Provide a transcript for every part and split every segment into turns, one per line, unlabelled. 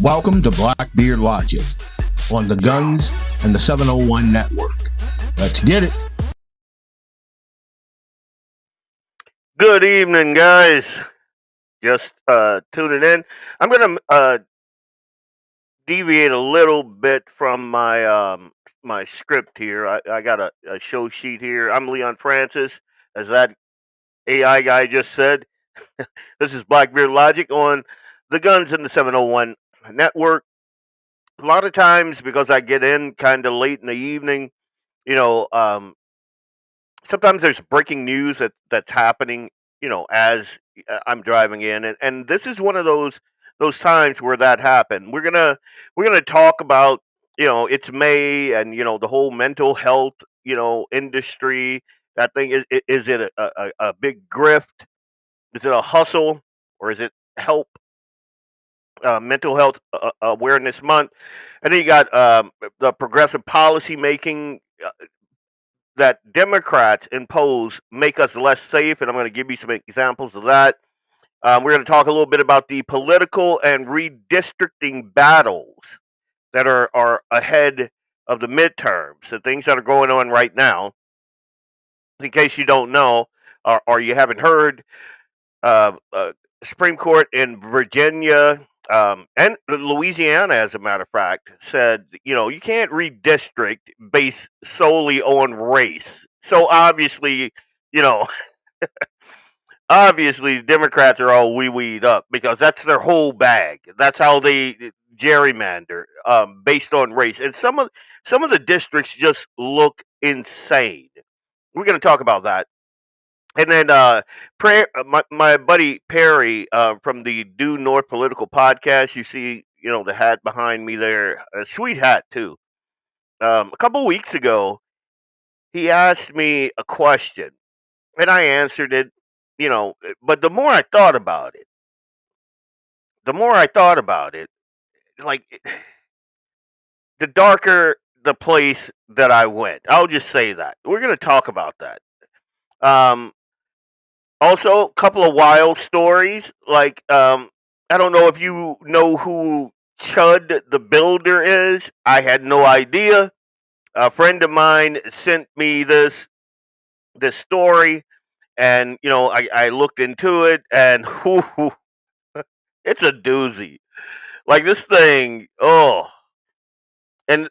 Welcome to Blackbeard Logic on the Guns and the 701 Network. Let's get it.
Good evening, guys. Just tuning in. I'm going to deviate a little bit from my script here. I got a show sheet here. I'm Leon Francis, as that AI guy just said. This is Blackbeard Logic on the Guns and the 701 Network. A lot of times, because I get in kind of late in the evening, sometimes there's breaking news that's happening, as I'm driving in, and this is one of those times where that happened. We're gonna talk about, it's May, and the whole mental health, industry. That thing is it a big grift? Is it a hustle, or is it help? Mental health awareness month, and then you got the progressive policy making that Democrats impose make us less safe, and I'm going to give you some examples of that. We're going to talk a little bit about the political and redistricting battles that are ahead of the midterms, the things that are going on right now. In case you don't know, or you haven't heard, Supreme Court in Virginia and Louisiana, as a matter of fact, said, you can't redistrict based solely on race. So obviously, you know, obviously Democrats are all wee-weed up because that's their whole bag. That's how they gerrymander based on race. And some of the districts just look insane. We're going to talk about that. And then my buddy Perry from the Due North Political Podcast, you see, the hat behind me there, a sweet hat too. A couple weeks ago, he asked me a question, and I answered it, but the more I thought about it, like the darker the place that I went. I'll just say that. We're going to talk about that. Um, Also, a couple of wild stories. Like, I don't know if you know who Chud the Builder is. I had no idea. A friend of mine sent me this story, and I looked into it, and whoo, it's a doozy. Like this thing, oh, and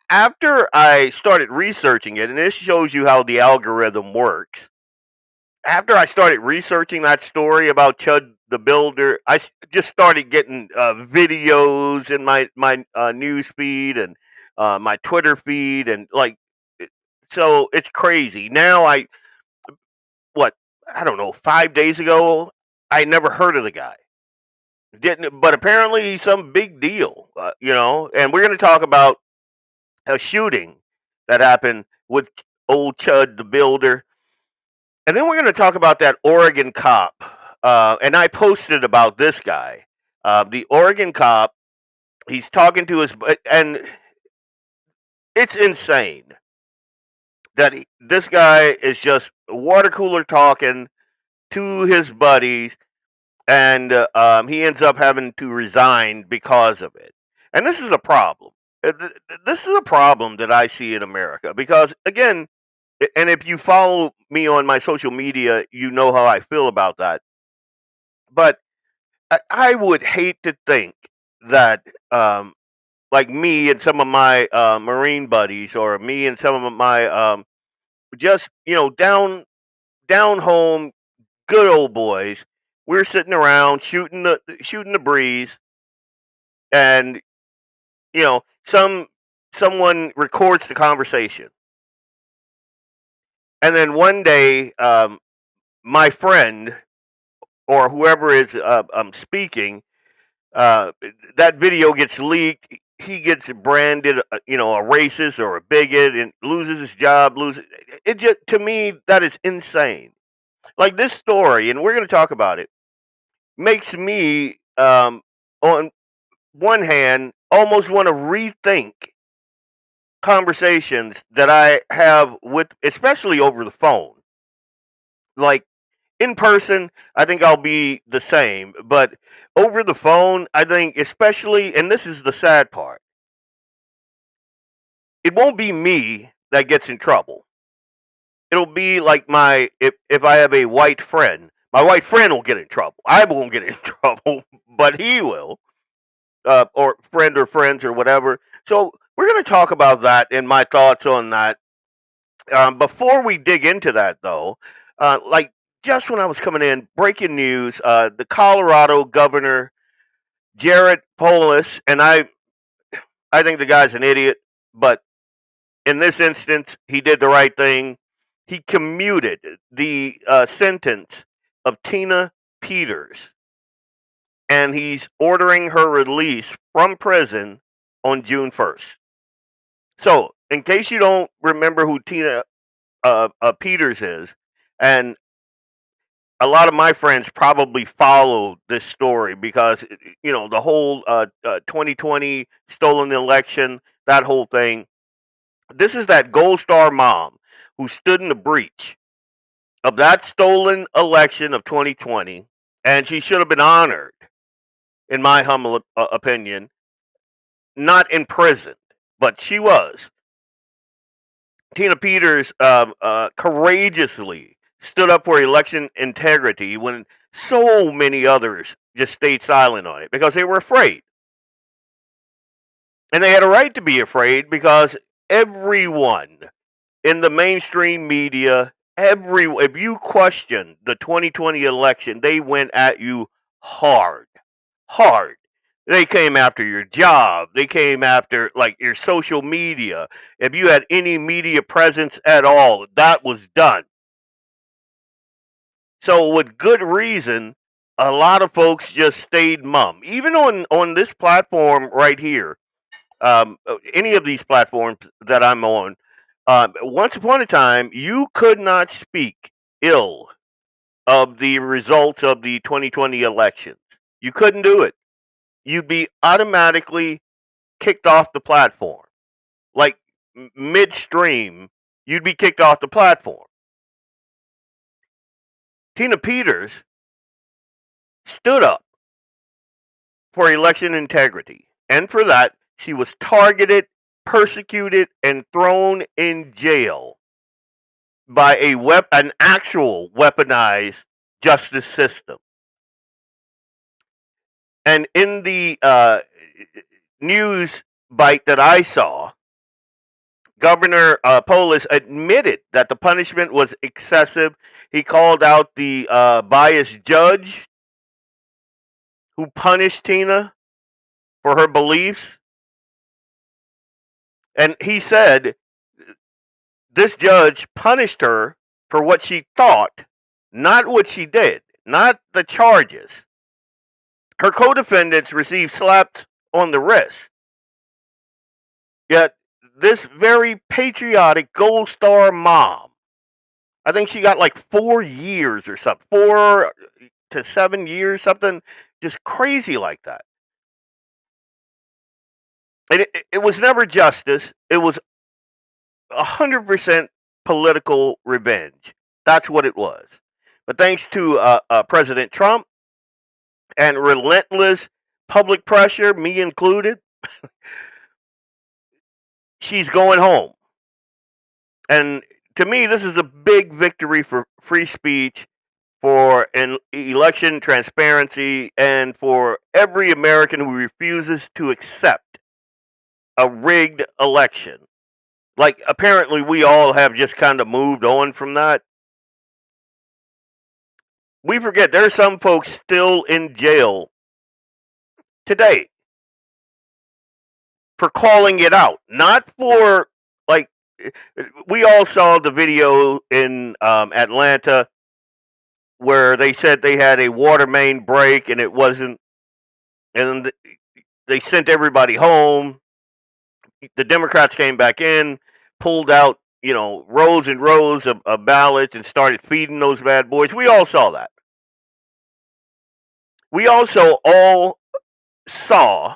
after I started researching it, and this shows you how the algorithm works. After I started researching that story about Chud the Builder, just started getting videos in my news feed and my Twitter feed, and so it's crazy. Now what I don't know, 5 days ago, I never heard of the guy. Didn't, but apparently he's some big deal, And we're going to talk about a shooting that happened with old Chud the Builder. And then we're going to talk about that Oregon cop. And I posted about this guy. The Oregon cop, he's talking to and it's insane that this guy is just water cooler talking to his buddies, and he ends up having to resign because of it. And this is a problem. This is a problem that I see in America because, again, and if you follow me on my social media, you know how I feel about that. But I would hate to think that, like me and some of my Marine buddies, or me and some of my just down home good old boys, we're sitting around shooting the breeze, and someone records the conversation, and then one day, my friend or whoever is speaking, uh, that video gets leaked. He gets branded, a racist or a bigot, and loses his job. Loses it. Just to me, that is insane. Like this story, and we're going to talk about it, makes me, on one hand, almost want to rethink conversations that I have with, especially over the phone. Like in person, I think I'll be the same, but over the phone, I think, especially, and this is the sad part, it won't be me that gets in trouble. It'll be like if I have a white friend, my white friend will get in trouble. I won't get in trouble, but he will, or friend or friends or whatever. So we're going to talk about that and my thoughts on that. Before we dig into that, though, like just when I was coming in, breaking news: the Colorado governor Jared Polis, and I think the guy's an idiot, but in this instance, he did the right thing. He commuted the sentence of Tina Peters, and he's ordering her release from prison on June 1st. So, in case you don't remember who Tina Peters is, and a lot of my friends probably follow this story because the whole 2020 stolen election, that whole thing. This is that gold star mom who stood in the breach of that stolen election of 2020, and she should have been honored, in my humble opinion, not imprisoned, but she was. Tina Peters courageously stood up for election integrity when so many others just stayed silent on it because they were afraid. And they had a right to be afraid because everyone in the mainstream media, if you question the 2020 election, they went at you hard, hard. They came after your job. They came after like your social media. If you had any media presence at all, that was done. So with good reason, a lot of folks just stayed mum. Even on this platform right here, any of these platforms that I'm on, once upon a time, you could not speak ill of the results of the 2020 elections. You couldn't do it. You'd be automatically kicked off the platform. Like midstream, you'd be kicked off the platform. Tina Peters stood up for election integrity. And for that, she was targeted, persecuted, and thrown in jail by an actual weaponized justice system. And in the news bite that I saw, Governor Polis admitted that the punishment was excessive. He called out the biased judge who punished Tina for her beliefs. And he said this judge punished her for what she thought, not what she did, not the charges. Her co defendants received slaps on the wrist. Yet, this very patriotic Gold Star mom, I think she got like 4 years or something, 4 to 7 years, something just crazy like that. And it was never justice. It was 100% political revenge. That's what it was. But thanks to President Trump and relentless public pressure, me included, she's going home. And to me, this is a big victory for free speech for an election transparency, and for every American who refuses to accept a rigged election. Like, apparently we all have just kind of moved on from that. We forget there's some folks still in jail today for calling it out, not for, like, we all saw the video in Atlanta where they said they had a water main break and it wasn't, and they sent everybody home. The Democrats came back in, pulled out, rows and rows of ballots and started feeding those bad boys. We all saw that. We also all saw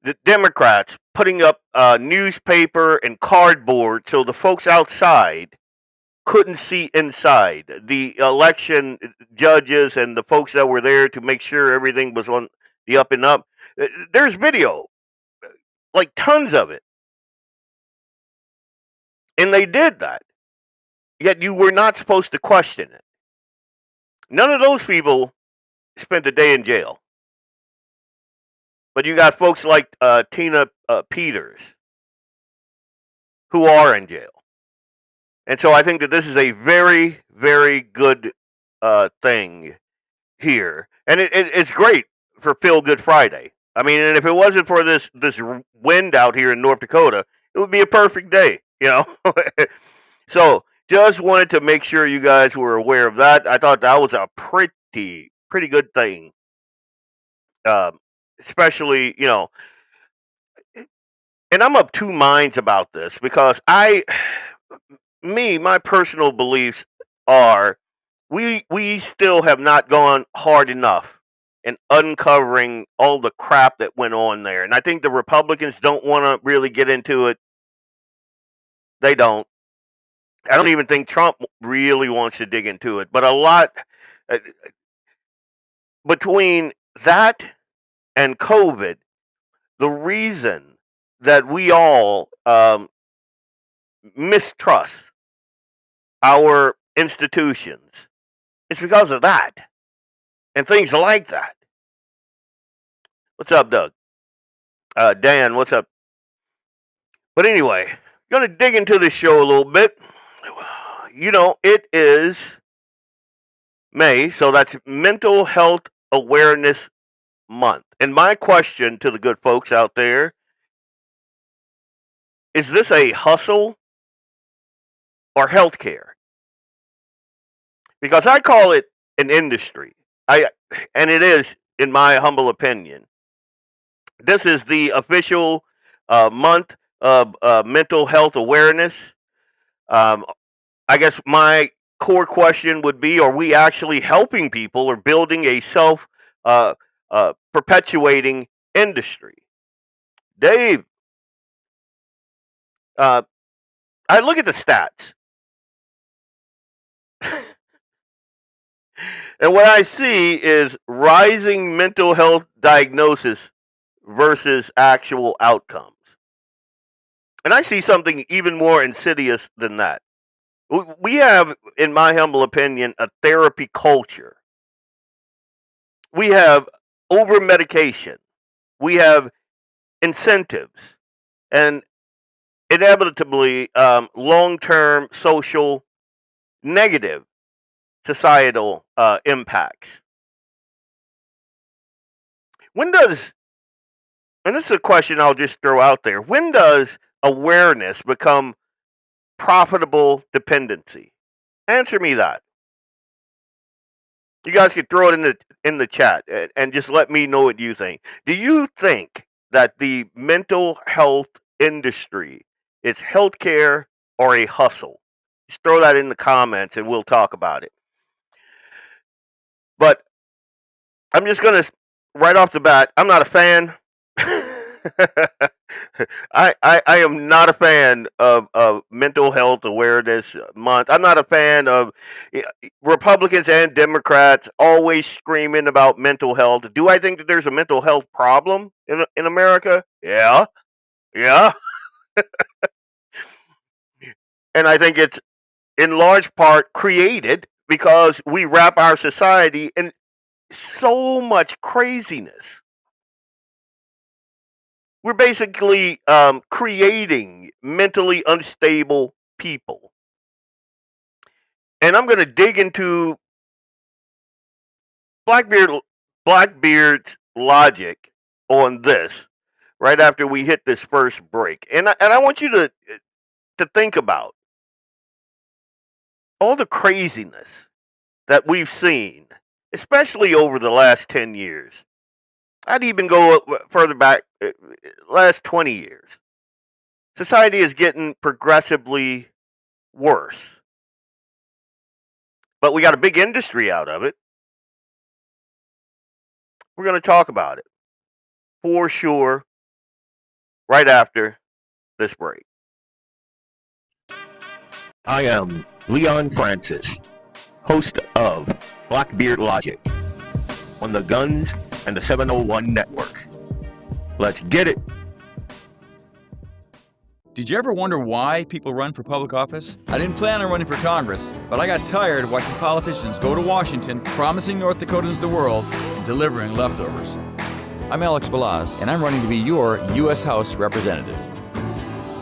the Democrats putting up newspaper and cardboard so the folks outside couldn't see inside. The election judges and the folks that were there to make sure everything was on the up and up. There's video, like tons of it. And they did that. Yet you were not supposed to question it. None of those people spent a day in jail. But you got folks like Tina Peters who are in jail. And so I think that this is a very, very good thing here. And it's great for Feel Good Friday. I mean, and if it wasn't for this wind out here in North Dakota, it would be a perfect day, So just wanted to make sure you guys were aware of that. I thought that was a pretty good thing. Especially, and I'm of two minds about this because my personal beliefs are we still have not gone hard enough in uncovering all the crap that went on there. And I think the Republicans don't want to really get into it. They don't. I don't even think Trump really wants to dig into it. But a lot between that and COVID, the reason that we all mistrust our institutions is because of that and things like that. What's up, Doug? Dan, what's up? But anyway, gonna dig into this show a little bit. It is May, so that's Mental Health Awareness Month. And my question to the good folks out there, is this a hustle or healthcare? Because I call it an industry. And it is, in my humble opinion. This is the official month of mental health awareness. I guess my core question would be: are we actually helping people or building a self perpetuating industry? Dave, I look at the stats, and what I see is rising mental health diagnosis versus actual outcomes. And I see something even more insidious than that. We have, in my humble opinion, a therapy culture. We have over medication. We have incentives and inevitably long-term social negative societal impacts. When does, and this is a question I'll just throw out there, when does awareness become profitable dependency? Answer me that. You guys can throw it in the chat and just let me know what you think. Do you think that the mental health industry is healthcare or a hustle? Just throw that in the comments and we'll talk about it. But I'm just gonna, right off the bat, I'm not a fan. I am not a fan of Mental Health Awareness Month. I'm not a fan of Republicans and Democrats always screaming about mental health. Do I think that there's a mental health problem in America? Yeah. And I think it's in large part created because we wrap our society in so much craziness. We're basically creating mentally unstable people. And I'm going to dig into Blackbeard Blackbeard's logic on this right after we hit this first break. And I want you to think about all the craziness that we've seen, especially over the last 10 years. I'd even go further back, last 20 years. Society is getting progressively worse. But we got a big industry out of it. We're going to talk about it for sure right after this break.
I am Leon Francis, host of Blackbeard Logic on the Guns and the 701 Network. Let's get it.
Did you ever wonder why people run for public office? I didn't plan on running for Congress, but I got tired of watching politicians go to Washington, promising North Dakotans the world, and delivering leftovers. I'm Alex Balaz, and I'm running to be your U.S. House Representative.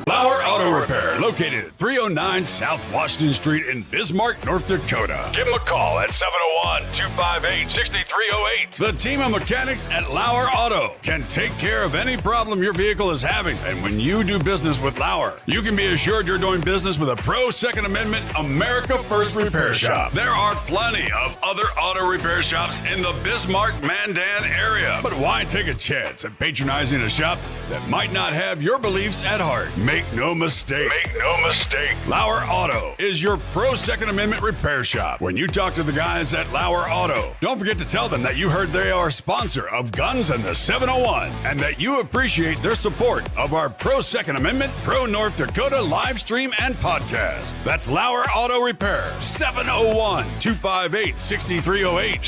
LAUER Auto Repair, located at 309 South Washington Street in Bismarck, North Dakota.
Give them a call at 701-258-6308.
The team of mechanics at LAUER Auto can take care of any problem your vehicle is having. And when you do business with LAUER, you can be assured you're doing business with a pro Second Amendment America First repair shop. There are plenty of other auto repair shops in the Bismarck-Mandan area. But why take a chance at patronizing a shop that might not have your beliefs at heart? Make no mistake.
Make no mistake.
LAUER Auto is your pro Second Amendment repair shop. When you talk to the guys at LAUER Auto, don't forget to tell them that you heard they are a sponsor of Guns and the 701 and that you appreciate their support of our pro Second Amendment, pro North Dakota live stream and podcast. That's LAUER Auto Repair, 701-258-6308.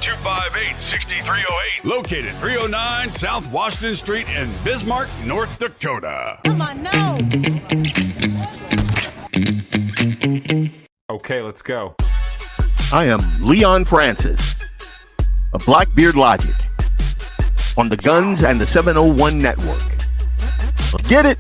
701-258-6308.
Located 309 South Washington Street in Bismarck, North Dakota.
Come on now.
Okay, let's go.
I am Leon Francis of Blackbeard Logic on the Guns and the 701 Network. Let's get it.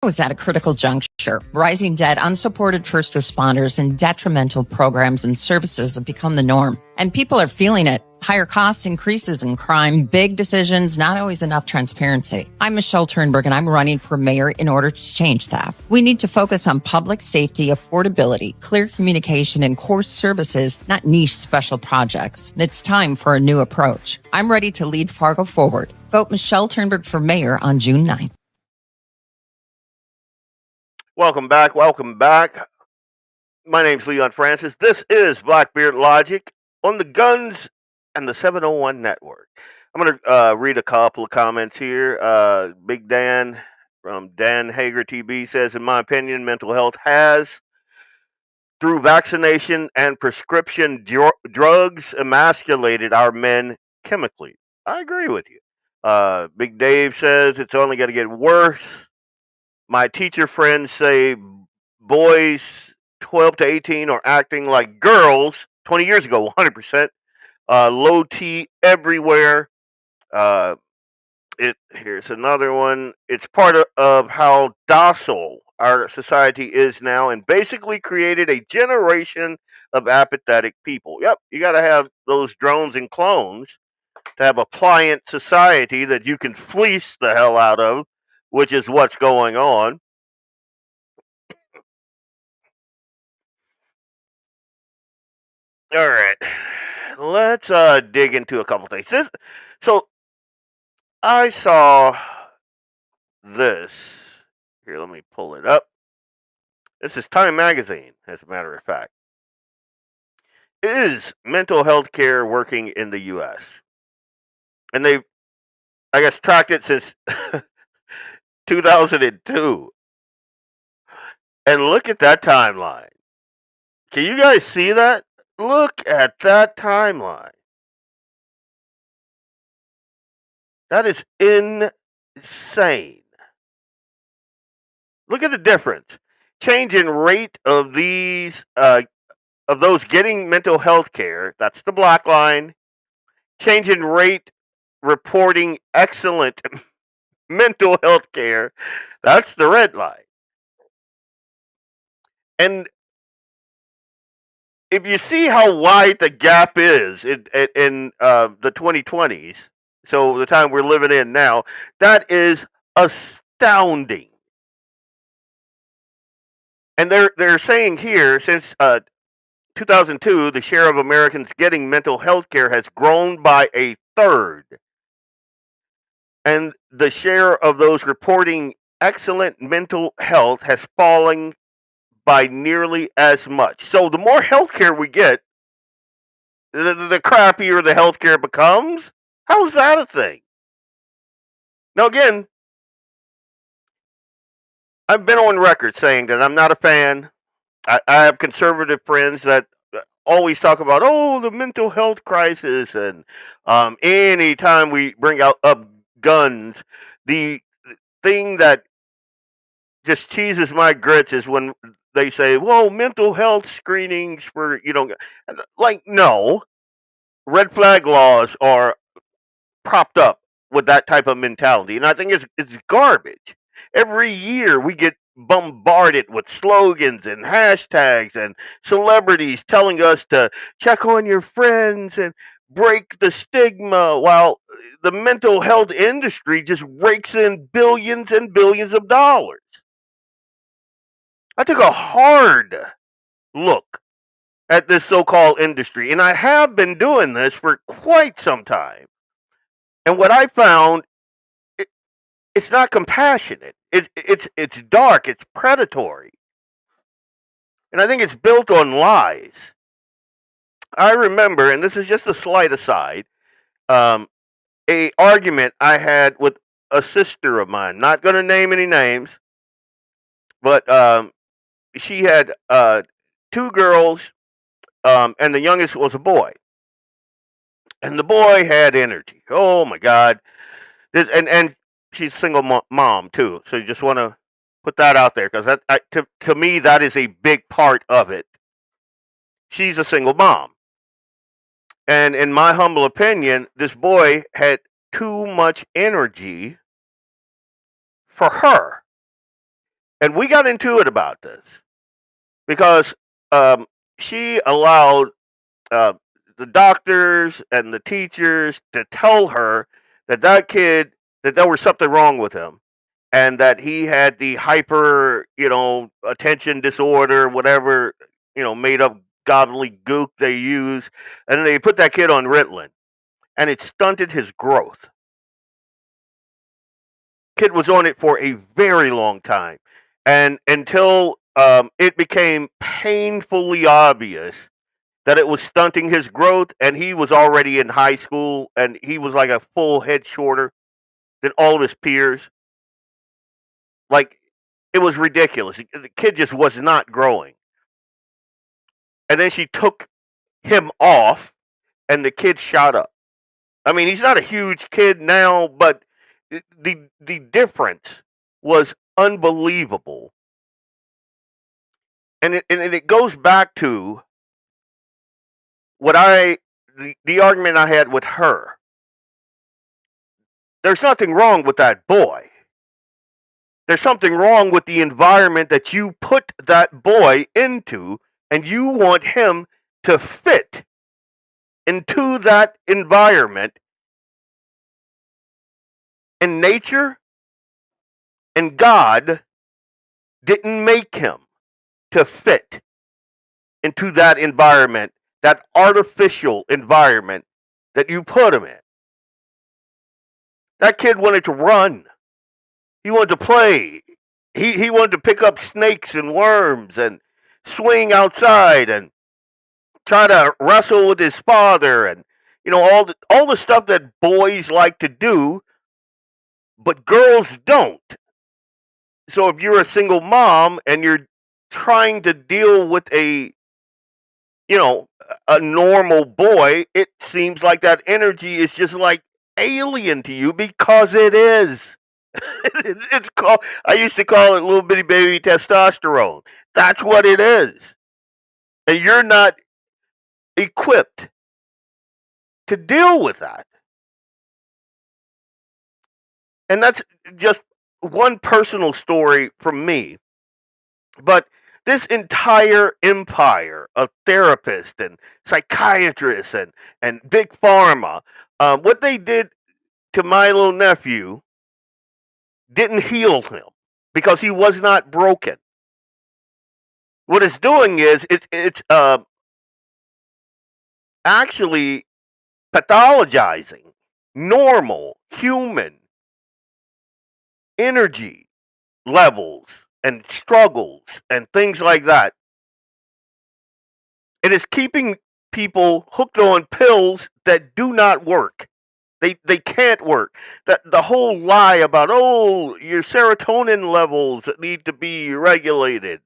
Was at a critical juncture. Rising debt, unsupported first responders, and detrimental programs and services have become the norm. And people are feeling it. Higher costs, increases in crime, big decisions, not always enough transparency. I'm Michelle Turnberg, and I'm running for mayor in order to change that. We need to focus on public safety, affordability, clear communication, and core services, not niche special projects. It's time for a new approach. I'm ready to lead Fargo forward. Vote Michelle Turnberg for mayor on June 9th.
Welcome back. Welcome back. My name's Leon Francis. This is Blackbeard Logic on the Guns and the 701 Network. I'm going to read a couple of comments here. Big Dan from Dan Hager TB says, in my opinion, mental health has, through vaccination and prescription drugs, emasculated our men chemically. I agree with you. Big Dave says it's only going to get worse. My teacher friends say boys 12 to 18 are acting like girls 20 years ago, 100%. Low T everywhere. Here's another one. It's part of how docile our society is now and basically created a generation of apathetic people. Yep, you got to have those drones and clones to have a pliant society that you can fleece the hell out of, which is what's going on. All right, let's dig into a couple things. So I saw this. Here, let me pull it up. This is Time Magazine, as a matter of fact. Is mental health care working in the U.S.? And they've, I guess, tracked it since 2002. And look at that timeline. Can you guys see that? Look at that timeline. That is insane. Look at the difference. Change in rate of these of those getting mental health care. That's the black line. Change in rate reporting excellent mental health care. That's the red line. And if you see how wide the gap is in the 2020s, so the time we're living in now, that is astounding. And they're saying here, since 2002, the share of Americans getting mental health care has grown by a third, and the share of those reporting excellent mental health has fallen by nearly as much. So the more health care we get, the crappier the healthcare becomes. How's that a thing? Now, again, I've been on record saying that I'm not a fan. I have conservative friends that always talk about, oh, the mental health crisis, and anytime we bring up guns, the thing that just cheeses my grits is when they say, well, mental health screenings for, like, no, red flag laws are propped up with that type of mentality, and I think it's garbage. Every year we get bombarded with slogans and hashtags and celebrities telling us to check on your friends and break the stigma, while the mental health industry just rakes in billions and billions of dollars. I took a hard look at this so-called industry, and I have been doing this for quite some time. And what I found, it's not compassionate. It's dark. It's predatory, and I think it's built on lies. I remember, and this is just a slight aside, a argument I had with a sister of mine. Not going to name any names, but she had two girls, and the youngest was a boy, and the boy had energy. Oh my God! And she's a single mom too, so you just want to put that out there, because to me that is a big part of it. She's a single mom, and in my humble opinion, this boy had too much energy for her, and we got into it about this because she allowed uh, the doctors and the teachers to tell her that kid, that there was something wrong with him, and that he had the hyper, attention disorder, whatever, made up godly gook they use, and then they put that kid on Ritalin, and it stunted his growth. Kid was on it for a very long time, and until it became painfully obvious that it was stunting his growth, and he was already in high school, and he was like a full head shorter than all of his peers. Like, it was ridiculous. The kid just was not growing. And then she took him off, and the kid shot up. I mean, he's not a huge kid now, but the difference was unbelievable. And it goes back to what the argument I had with her. There's nothing wrong with that boy. There's something wrong with the environment that you put that boy into, and you want him to fit into that environment. And nature and God didn't make him to fit into that environment, that artificial environment that you put him in. That kid wanted to run. He wanted to play. He wanted to pick up snakes and worms and swing outside and try to wrestle with his father, and all the stuff that boys like to do, but girls don't. So if you're a single mom and you're trying to deal with a normal boy, it seems like that energy is just like alien to you, because it is. It's called. I used to call it little bitty baby testosterone. That's what it is, and you're not equipped to deal with that. And that's just one personal story from me. But this entire empire of therapists and psychiatrists and big pharma, what they did to my little nephew didn't heal him because he was not broken. What it's doing is it's actually pathologizing normal human energy levels and struggles and things like that. It is keeping people hooked on pills that do not work. They can't work. That the whole lie about your serotonin levels need to be regulated.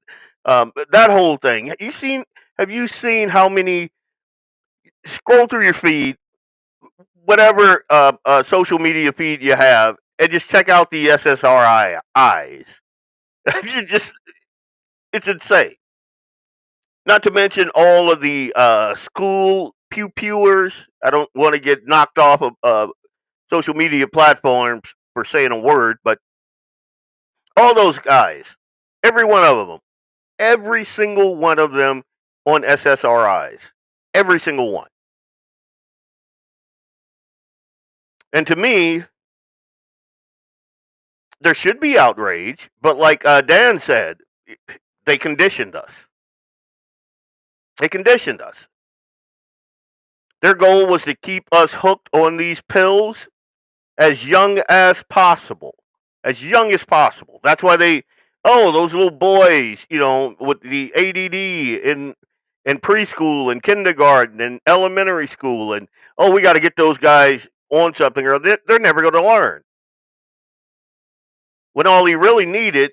That whole thing. Have you seen how many scroll through your feed, whatever social media feed you have, and just check out the SSRIs. It's insane. Not to mention all of the school pew-pewers. I don't want to get knocked off of social media platforms for saying a word, but all those guys, every one of them, every single one of them on SSRIs, every single one. And to me, there should be outrage, but like Dan said, they conditioned us. They conditioned us. Their goal was to keep us hooked on these pills as young as possible. As young as possible. That's why those little boys, with the ADD in preschool and kindergarten and elementary school, and we got to get those guys on something or they're never going to learn. When all he really needed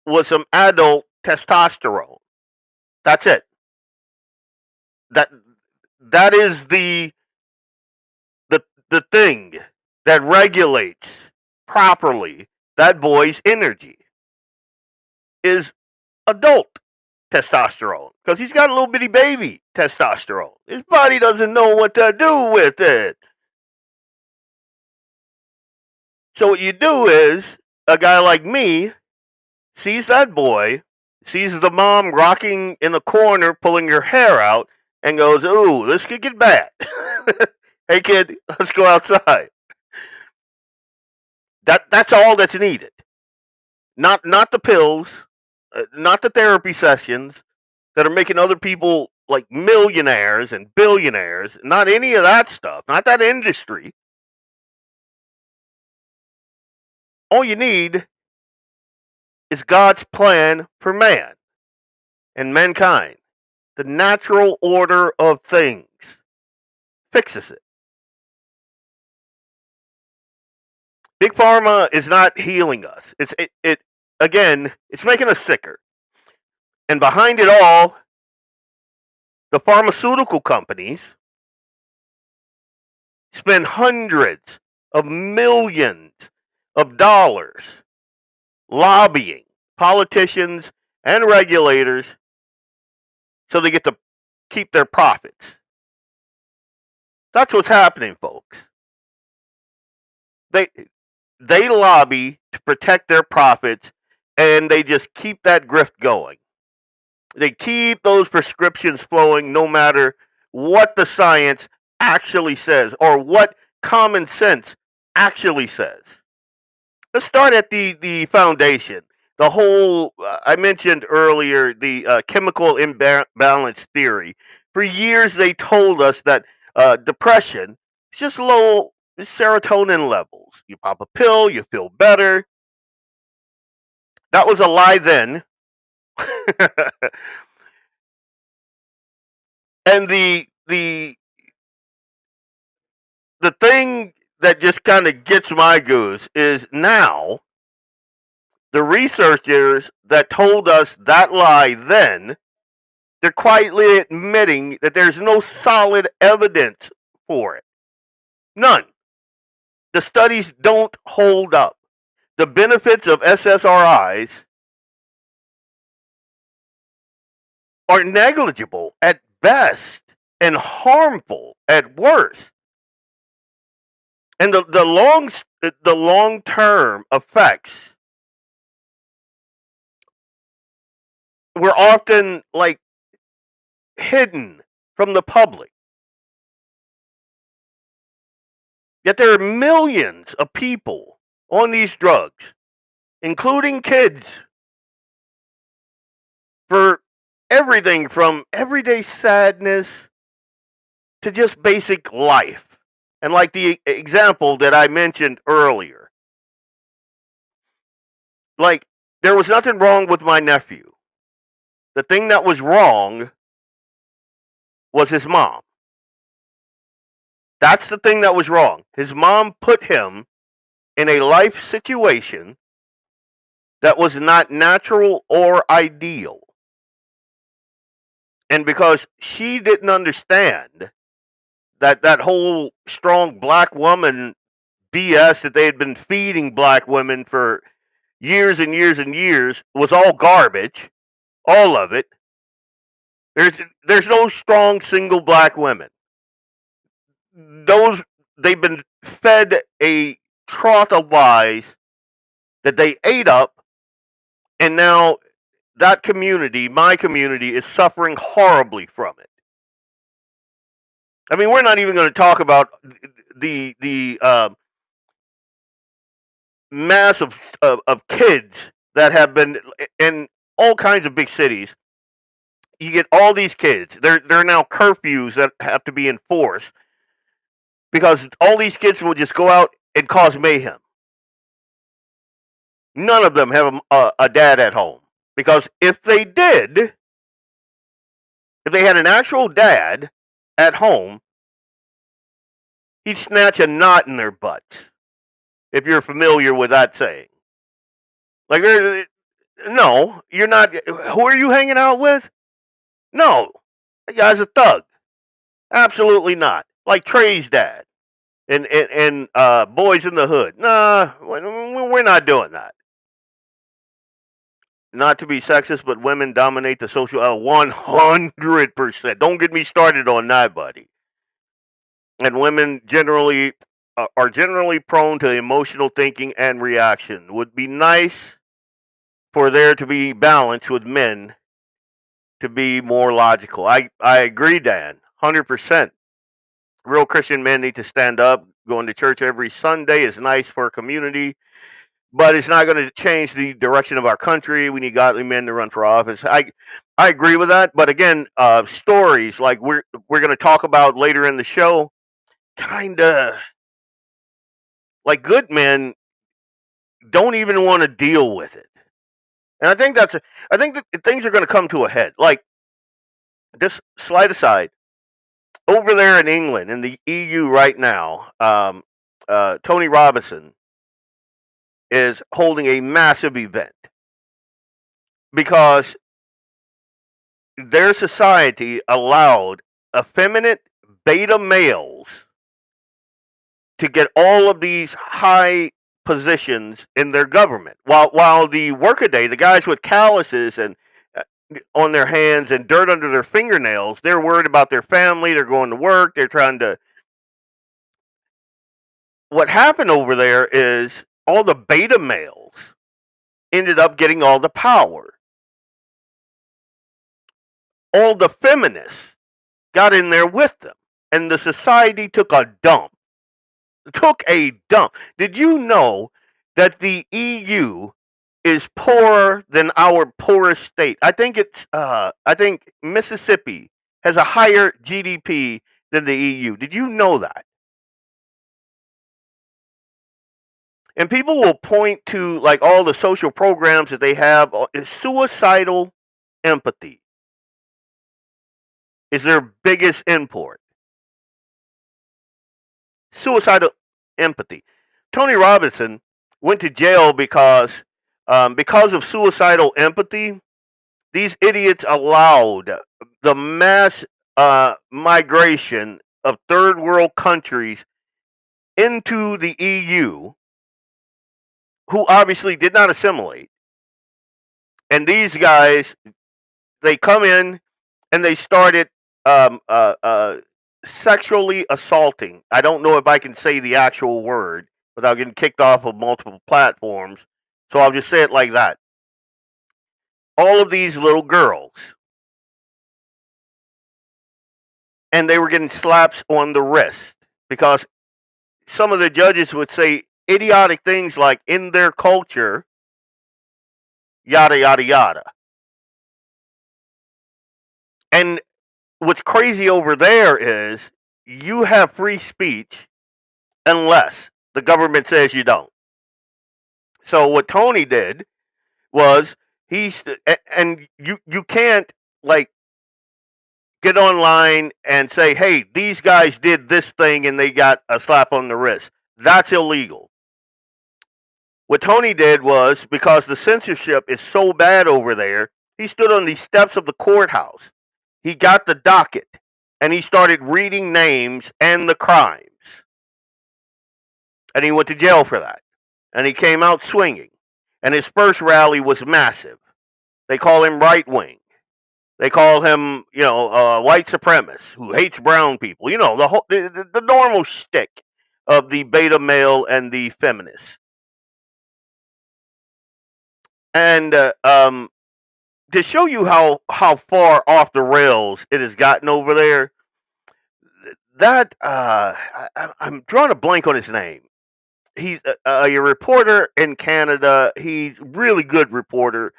was some adult testosterone. That's it. That is the thing that regulates properly that boy's energy is adult testosterone, because he's got a little bitty baby testosterone. His body doesn't know what to do with it. So what you do is, a guy like me sees that boy, sees the mom rocking in the corner pulling her hair out, and goes, ooh, this could get bad. Hey kid, let's go outside. That's all that's needed. Not the pills, not the therapy sessions that are making other people like millionaires and billionaires. Not any of that stuff. Not that industry. All you need is God's plan for man and mankind. The natural order of things fixes it. Big Pharma is not healing us. It's making us sicker. And behind it all, the pharmaceutical companies spend hundreds of millions of dollars lobbying politicians and regulators so they get to keep their profits. That's what's happening, folks. They lobby to protect their profits, and they just keep that grift going. They keep those prescriptions flowing no matter what the science actually says or what common sense actually says. Let's start at the foundation. The whole, I mentioned earlier, the chemical imbalance theory. For years, they told us that depression is just low serotonin levels. You pop a pill, you feel better. That was a lie then. And the thing that just kind of gets my goose is now the researchers that told us that lie then, they're quietly admitting that there's no solid evidence for it. None. The studies don't hold up. the benefits of SSRIs are negligible at best and harmful at worst. And the long-term effects were often like hidden from the public. Yet there are millions of people on these drugs, including kids, for everything from everyday sadness to just basic life. And like the example that I mentioned earlier, like there was nothing wrong with my nephew. The thing that was wrong was his mom. That's the thing that was wrong. His mom put him in a life situation that was not natural or ideal. And because she didn't understand that whole strong black woman BS that they had been feeding black women for years and years and years was all garbage, all of it. There's no strong single black women. They've been fed a trough of lies that they ate up, and now that community, my community, is suffering horribly from it. I mean, we're not even going to talk about the mass of kids that have been in all kinds of big cities. You get all these kids. There are now curfews that have to be enforced because all these kids will just go out and cause mayhem. None of them have a dad at home, because if they did, if they had an actual dad at home, he'd snatch a knot in their butts. If you're familiar with that saying, like, no, you're not. Who are you hanging out with? No, that guy's a thug. Absolutely not. Like Trey's dad and Boys in the Hood. Nah, we're not doing that. Not to be sexist, but women dominate the social 100%. Don't get me started on that, buddy. And women generally are generally prone to emotional thinking and reaction. Would be nice for there to be balance with men to be more logical. I agree, Dan, 100%. Real Christian men need to stand up. Going to church every Sunday is nice for a community, but it's not going to change the direction of our country. We need godly men to run for office. I agree with that, but again, stories like we're going to talk about later in the show, kind of like good men don't even want to deal with it. And I think that things are going to come to a head. Like, this slide aside, over there in England, in the EU right now, Tony Robinson is holding a massive event because their society allowed effeminate beta males to get all of these high positions in their government, while the workaday, the guys with calluses and on their hands and dirt under their fingernails, they're worried about their family. They're going to work. They're trying to. What happened over there is all the beta males ended up getting all the power. All the feminists got in there with them, and the society took a dump. Did you know that the EU is poorer than our poorest state? I think Mississippi has a higher GDP than the EU. Did you know that? And people will point to like all the social programs that they have. Suicidal empathy is their biggest import. Suicidal empathy. Tony Robinson went to jail because of suicidal empathy. These idiots allowed the mass migration of third world countries into the EU who obviously did not assimilate. And these guys, they come in and they started um, uh, uh, sexually assaulting. I don't know if I can say the actual word without getting kicked off of multiple platforms, so I'll just say it like that. All of these little girls, and they were getting slaps on the wrist because some of the judges would say idiotic things like in their culture, yada, yada, yada. And what's crazy over there is you have free speech unless the government says you don't. So what Tony did was and you can't like get online and say, hey, these guys did this thing and they got a slap on the wrist. That's illegal. What Tony did was, because the censorship is so bad over there, he stood on the steps of the courthouse. He got the docket and he started reading names and the crimes. And he went to jail for that. And he came out swinging. And his first rally was massive. They call him right wing. They call him, white supremacist who hates brown people. You know, the normal shtick of the beta male and the feminist. And to show you how far off the rails it has gotten over there, that I'm drawing a blank on his name. He's a reporter in Canada. He's a really good reporter.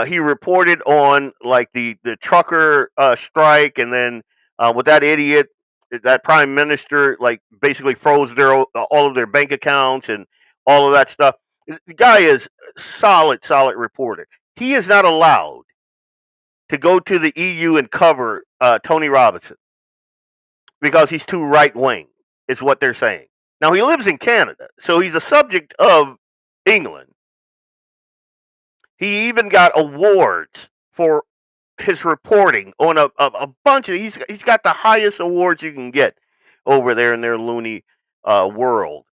He reported on like the trucker strike, and then with that idiot, that prime minister, like basically froze all of their bank accounts and all of that stuff. The guy is solid reporter. He is not allowed to go to the EU and cover Tony Robinson because he's too right wing, is what they're saying. Now, he lives in Canada, so he's a subject of England. He even got awards for his reporting on a bunch of. He's got the highest awards you can get over there in their loony world.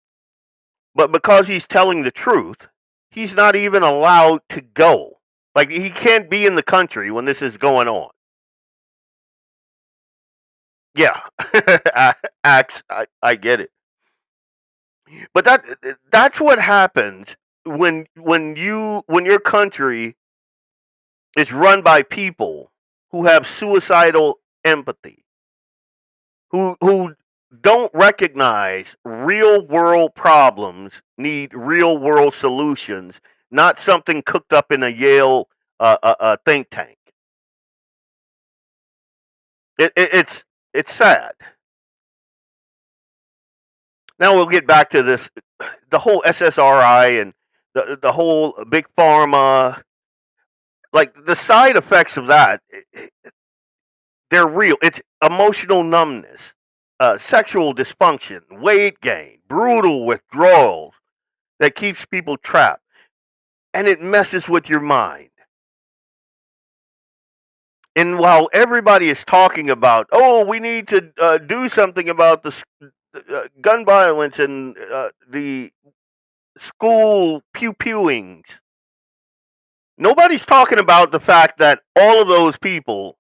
But because he's telling the truth, he's not even allowed to go. Like, he can't be in the country when this is going on. Yeah, Axe, I get it. But that's what happens when your country is run by people who have suicidal empathy, who don't recognize real world problems need real world solutions, not something cooked up in a Yale think tank. It's sad. Now we'll get back to this, the whole SSRI and the whole big pharma. Like, the side effects of that, they're real. It's emotional numbness, sexual dysfunction, weight gain, brutal withdrawals that keeps people trapped, and it messes with your mind. And while everybody is talking about, oh, we need to do something about the gun violence and the school pew-pewings, nobody's talking about the fact that all of those people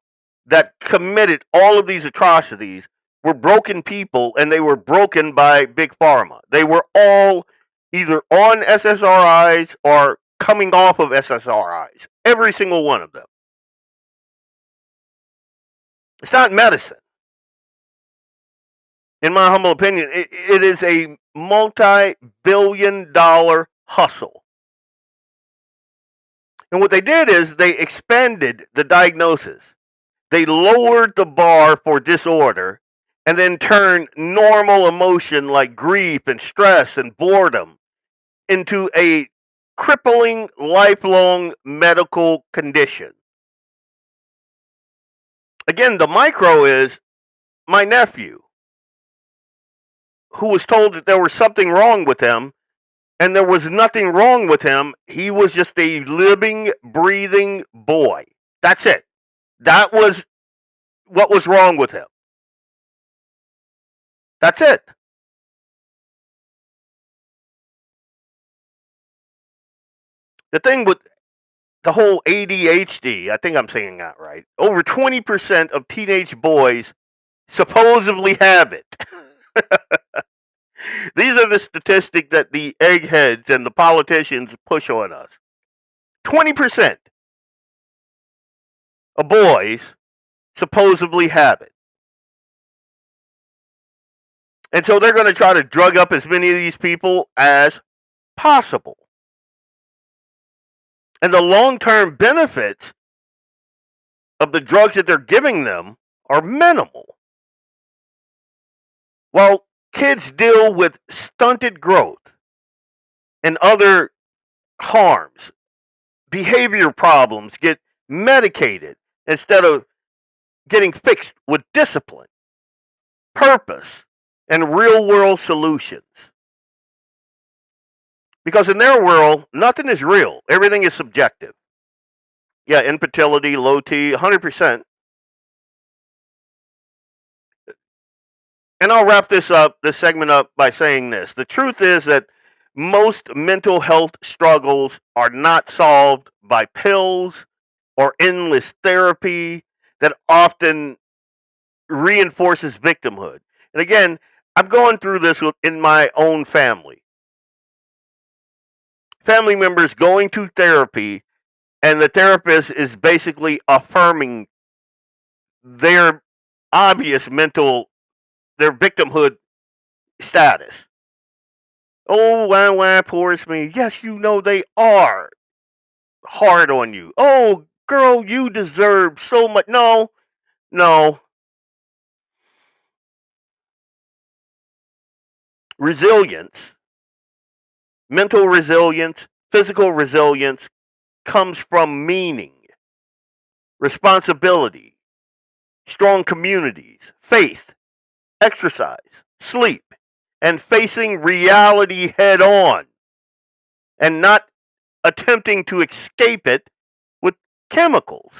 that committed all of these atrocities were broken people, and they were broken by big pharma. They were all either on SSRIs or coming off of SSRIs. Every single one of them. It's not medicine. In my humble opinion, it is a multi-billion-dollar hustle. And what they did is they expanded the diagnosis. They lowered the bar for disorder and then turned normal emotion like grief and stress and boredom into a crippling, lifelong medical condition. Again, the micro is my nephew, who was told that there was something wrong with him, and there was nothing wrong with him. He was just a living, breathing boy. That's it. That was what was wrong with him. That's it. The thing with the whole ADHD, I think I'm saying that right. Over 20% of teenage boys supposedly have it. These are the statistics that the eggheads and the politicians push on us. 20% of boys supposedly have it. And so they're going to try to drug up as many of these people as possible. And the long-term benefits of the drugs that they're giving them are minimal. While kids deal with stunted growth and other harms, behavior problems get medicated instead of getting fixed with discipline, purpose, and real-world solutions. Because in their world, nothing is real. Everything is subjective. Yeah, infertility, low T, 100%. And I'll wrap this segment up by saying this. The truth is that most mental health struggles are not solved by pills or endless therapy that often reinforces victimhood. And again, I'm going through this in my own family. Family members going to therapy, and the therapist is basically affirming their obvious their victimhood status. Oh, why, poor me. Yes, you know they are hard on you. Oh, girl, you deserve so much. No. Resilience, mental resilience, physical resilience comes from meaning, responsibility, strong communities, faith, exercise, sleep, and facing reality head on and not attempting to escape it with chemicals.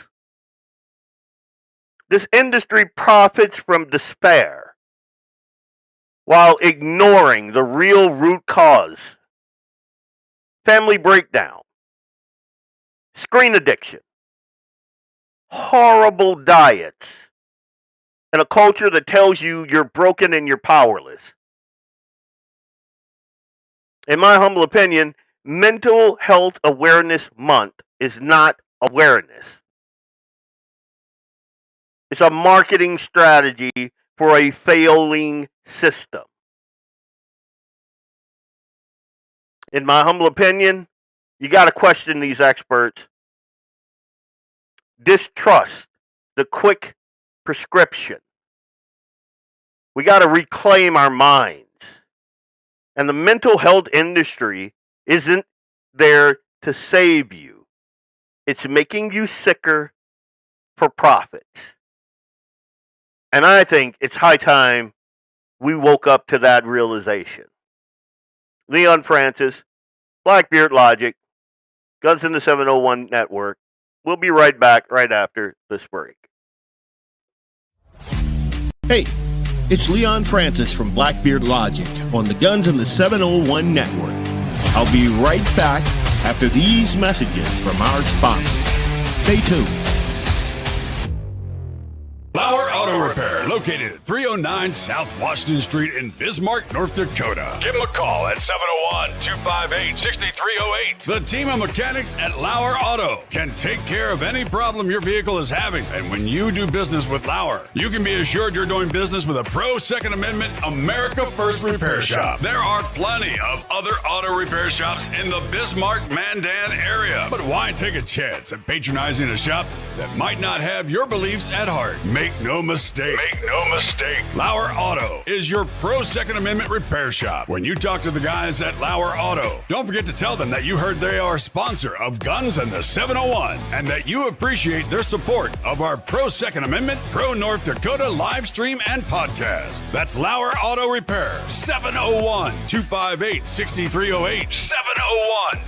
This industry profits from despair while ignoring the real root cause. Family breakdown, screen addiction, horrible diets, and a culture that tells you you're broken and you're powerless. In my humble opinion, Mental Health Awareness Month is not awareness. It's a marketing strategy for a failing system. In my humble opinion, you got to question these experts. Distrust the quick prescription. We got to reclaim our minds. And the mental health industry isn't there to save you. It's making you sicker for profits. And I think it's high time we woke up to that realization. Leon Francis, Blackbeard Logic, Guns in the 701 Network. We'll be right back right after this break.
Hey, it's Leon Francis from Blackbeard Logic on the Guns in the 701 Network. I'll be right back after these messages from our sponsors. Stay tuned.
LAUER Auto Repair, located at 309 South Washington Street in Bismarck, North Dakota.
Give them a call at 701-258-6308.
The team of mechanics at LAUER Auto can take care of any problem your vehicle is having. And when you do business with LAUER, you can be assured you're doing business with a pro Second Amendment America First repair shop. There are plenty of other auto repair shops in the Bismarck-Mandan area. But why take a chance at patronizing a shop that might not have your beliefs at heart? Make no mistake. LAUER Auto is your pro Second Amendment repair shop. When you talk to the guys at LAUER Auto, don't forget to tell them that you heard they are a sponsor of Guns and the 701 and that you appreciate their support of our pro Second Amendment, pro North Dakota live stream and podcast. That's LAUER Auto Repair, 701-258-6308.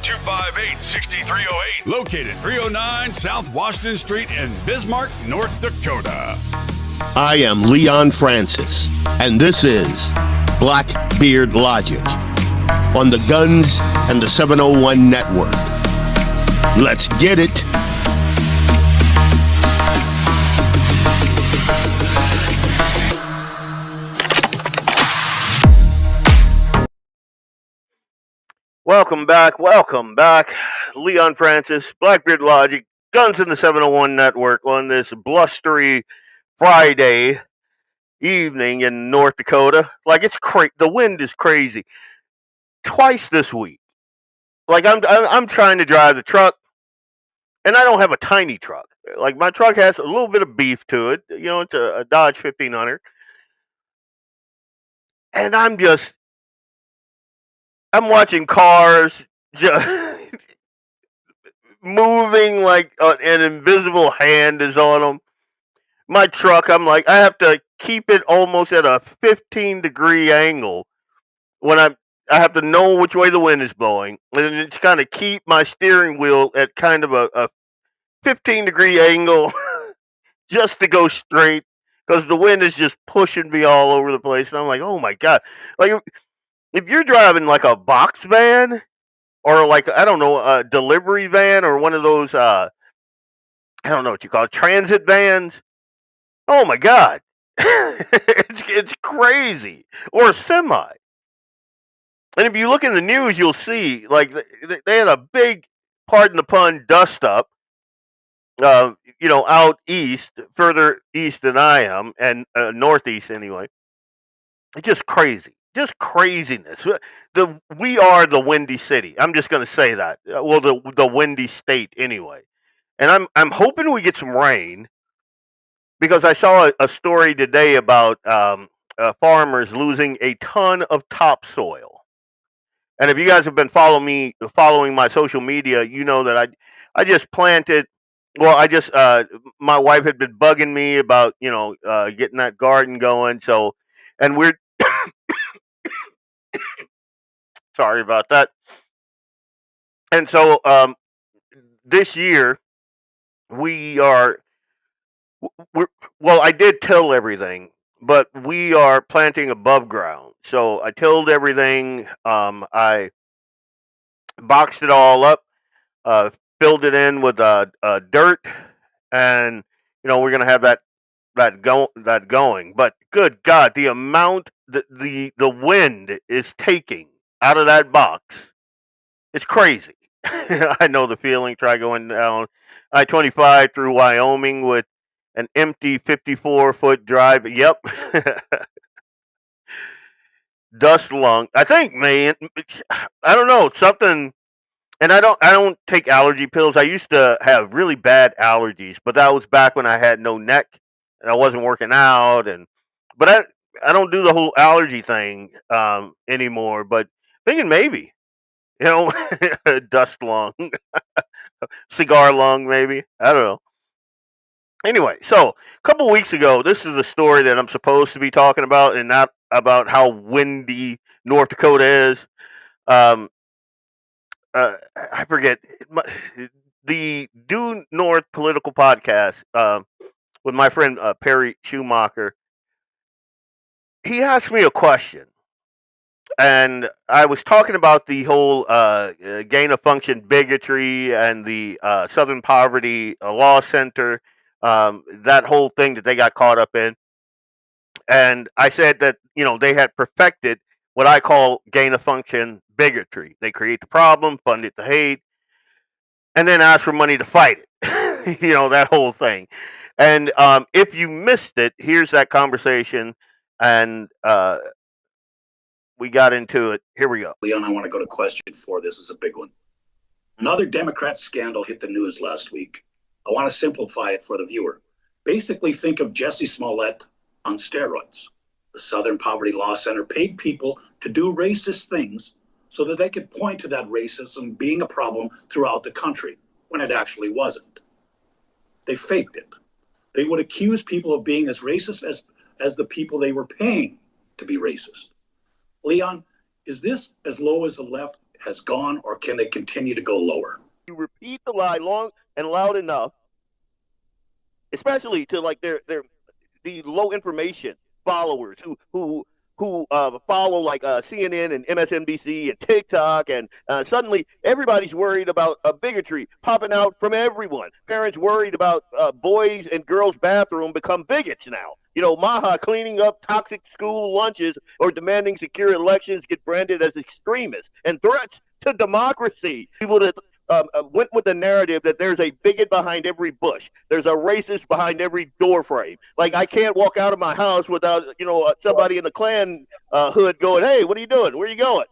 701-258-6308.
Located 309 South Washington Street in Bismarck, North Dakota.
I am Leon Francis, and this is Blackbeard Logic on the Guns and the 701 Network. Let's get it.
Welcome back. Leon Francis, Blackbeard Logic, Guns in the 701 Network on this blustery Friday evening in North Dakota. Like, it's the wind is crazy. Twice this week. Like, I'm trying to drive the truck, and I don't have a tiny truck. Like, my truck has a little bit of beef to it. You know, it's a Dodge 1500. And I'm watching cars just moving like an invisible hand is on them. My truck, I'm like, I have to keep it almost at a 15-degree angle when I have to know which way the wind is blowing, and it's kind of keep my steering wheel at kind of a 15-degree angle just to go straight because the wind is just pushing me all over the place. And I'm like, oh my God. Like, if you're driving like a box van or like, I don't know, a delivery van or one of those, I don't know what you call it, transit vans. Oh my God. it's crazy. Or a semi. And if you look in the news, you'll see like they had a big, pardon the pun, dust up, out east, further east than I am, and northeast anyway. It's just crazy, just craziness. We are the windy city. I'm just going to say that. Well, the windy state anyway. And I'm hoping we get some rain because I saw a story today about farmers losing a ton of topsoil. And if you guys have been following my social media, you know that I just planted. Well, my wife had been bugging me about getting that garden going. So, and we're sorry about that. And so this year we are we're well, I did till everything, but we are planting above ground. So I tilled everything. I boxed it all up, uh, filled it in with dirt, and we're gonna have that going. But good God, the amount the wind is taking out of that box, it's crazy. I know the feeling. Try going down I-25 through Wyoming with an empty 54-foot drive. Yep. Dust lung. I think, man, I don't know, something. And I don't take allergy pills. I used to have really bad allergies, but that was back when I had no neck and I wasn't working out. But I don't do the whole allergy thing anymore. But thinking maybe, you know, dust lung, cigar lung, maybe. I don't know. Anyway, so a couple weeks ago, this is the story that I'm supposed to be talking about, and not about how windy North Dakota is. Um, I forget the Due North political podcast with my friend Perry Schumacher. He asked me a question, and I was talking about the whole gain of function bigotry and the Southern Poverty Law Center, that whole thing that they got caught up in. And I said that they had perfected what I call gain of function bigotry. They create the problem, fund it the hate, and then ask for money to fight it. That whole thing. And if you missed it, here's that conversation, and we got into it. Here we go.
Leon, I want to go to question 4. This is a big one. Another Democrat scandal hit the news last week. I want to simplify it for the viewer. Basically, think of Jesse Smollett on steroids. The Southern Poverty Law Center paid people to do racist things so that they could point to that racism being a problem throughout the country when it actually wasn't. They faked it. They would accuse people of being as racist as the people they were paying to be racist. Leon, is this as low as the left has gone, or can they continue to go lower?
You repeat the lie long and loud enough, especially to like the low information followers who who follow like CNN and MSNBC and TikTok, and suddenly everybody's worried about bigotry popping out from everyone. Parents worried about boys and girls' bathroom become bigots now. Maha cleaning up toxic school lunches or demanding secure elections get branded as extremists, and threats to democracy. People that went with the narrative that there's a bigot behind every bush. There's a racist behind every door frame. Like, I can't walk out of my house without, somebody in the Klan hood going, "Hey, what are you doing? Where are you going?"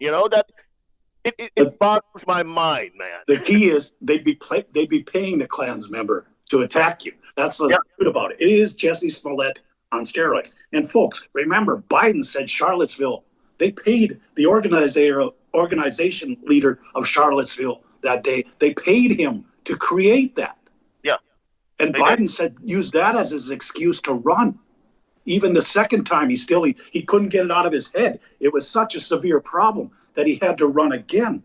It boggles my mind, man.
The key is they'd be paying the Klan's member to attack you. That's the good about it. It is Jesse Smollett on steroids. And folks, remember, Biden said Charlottesville. They paid the organization leader of Charlottesville that day. They paid him to create that.
Yeah.
And Biden said use that as his excuse to run. Even the second time, he couldn't get it out of his head. It was such a severe problem that he had to run again.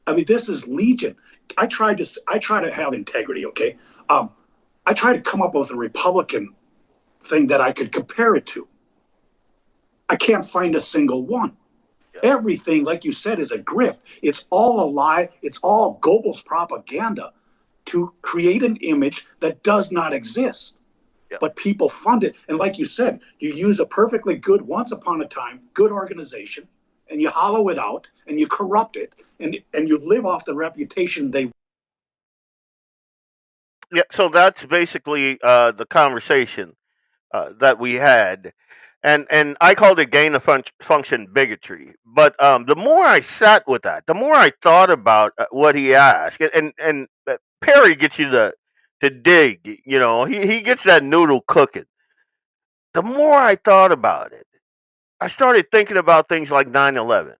I mean, this is Legion. I try to have integrity, okay? I try to come up with a Republican thing that I could compare it to. I can't find a single one. Everything, like you said, is a grift. It's all a lie. It's all Goebbels propaganda to create an image that does not exist. Yeah. But people fund it. And like you said, you use a perfectly good, once upon a time, good organization, and you hollow it out, and you corrupt it, and you live off the reputation they.
Yeah, so that's basically the conversation that we had. And I called it gain of function bigotry. But the more I sat with that, the more I thought about what he asked. And Perry gets you to dig. He gets that noodle cooking. The more I thought about it, I started thinking about things like 9/11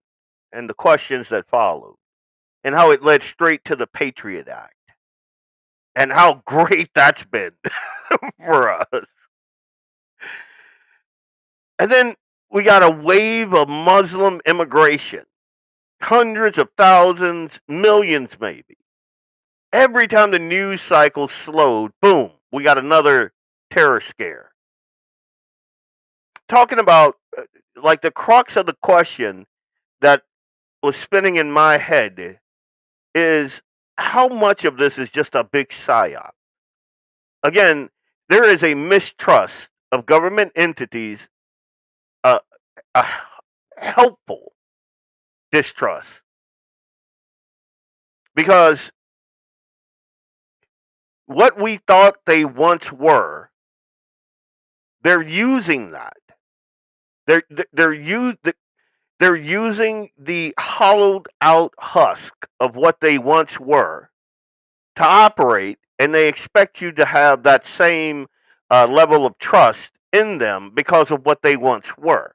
and the questions that followed, and how it led straight to the Patriot Act, and how great that's been for us. And then we got a wave of Muslim immigration. Hundreds of thousands, millions maybe. Every time the news cycle slowed, boom, we got another terror scare. Talking about, like, the crux of the question that was spinning in my head is how much of this is just a big psyop? Again, there is a mistrust of government entities, a helpful distrust, because what we thought they once were, they're using that. They're using the hollowed out husk of what they once were to operate, and they expect you to have that same level of trust in them because of what they once were.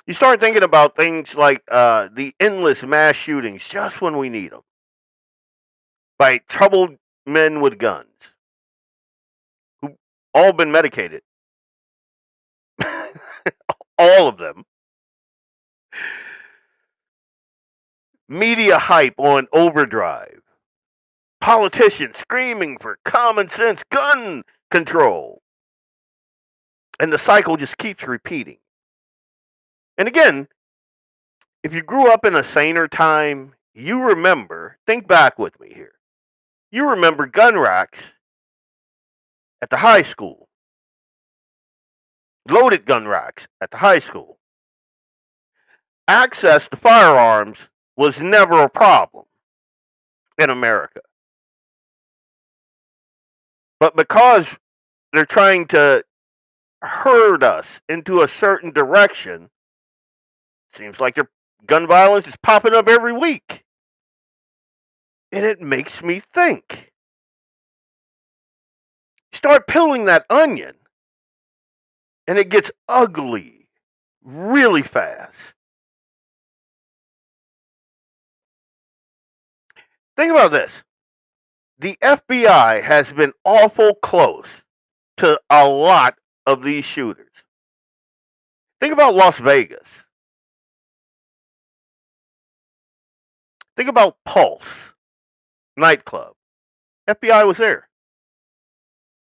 You start thinking about things like the endless mass shootings just when we need them by troubled men with guns who all been medicated. All of them. Media hype on overdrive. Politicians screaming for common sense gun control. And the cycle just keeps repeating. And again, if you grew up in a saner time, you remember, think back with me here. You remember gun racks at the high school. Loaded gun racks at the high school. Access to firearms was never a problem in America. But because they're trying to herd us into a certain direction, seems like their gun violence is popping up every week. And it makes me think. Start peeling that onion, and it gets ugly really fast. Think about this. The FBI has been awful close to a lot of these shooters. Think about Las Vegas. Think about Pulse nightclub. FBI was there.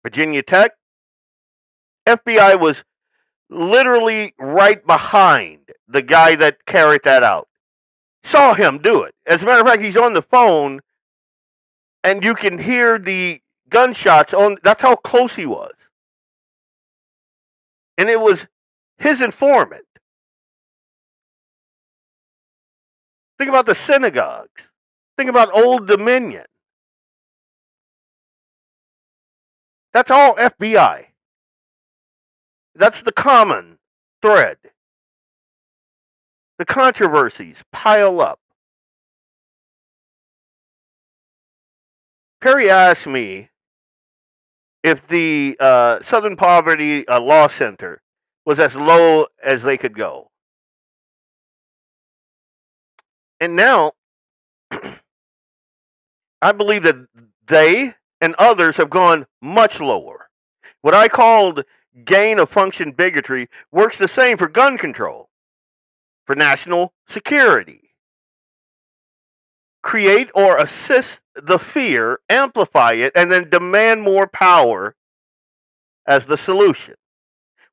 Virginia Tech. FBI was literally right behind the guy that carried that out. Saw him do it. As a matter of fact, he's on the phone, and you can hear the gunshots on. That's how close he was. And it was his informant. Think about the synagogues. Think about Old Dominion. That's all FBI. That's the common thread. The controversies pile up. Perry asked me if the Southern Poverty Law Center was as low as they could go. And now, I believe that they and others have gone much lower. What I called gain of function bigotry works the same for gun control, for national security. Create or assist the fear, amplify it, and then demand more power as the solution.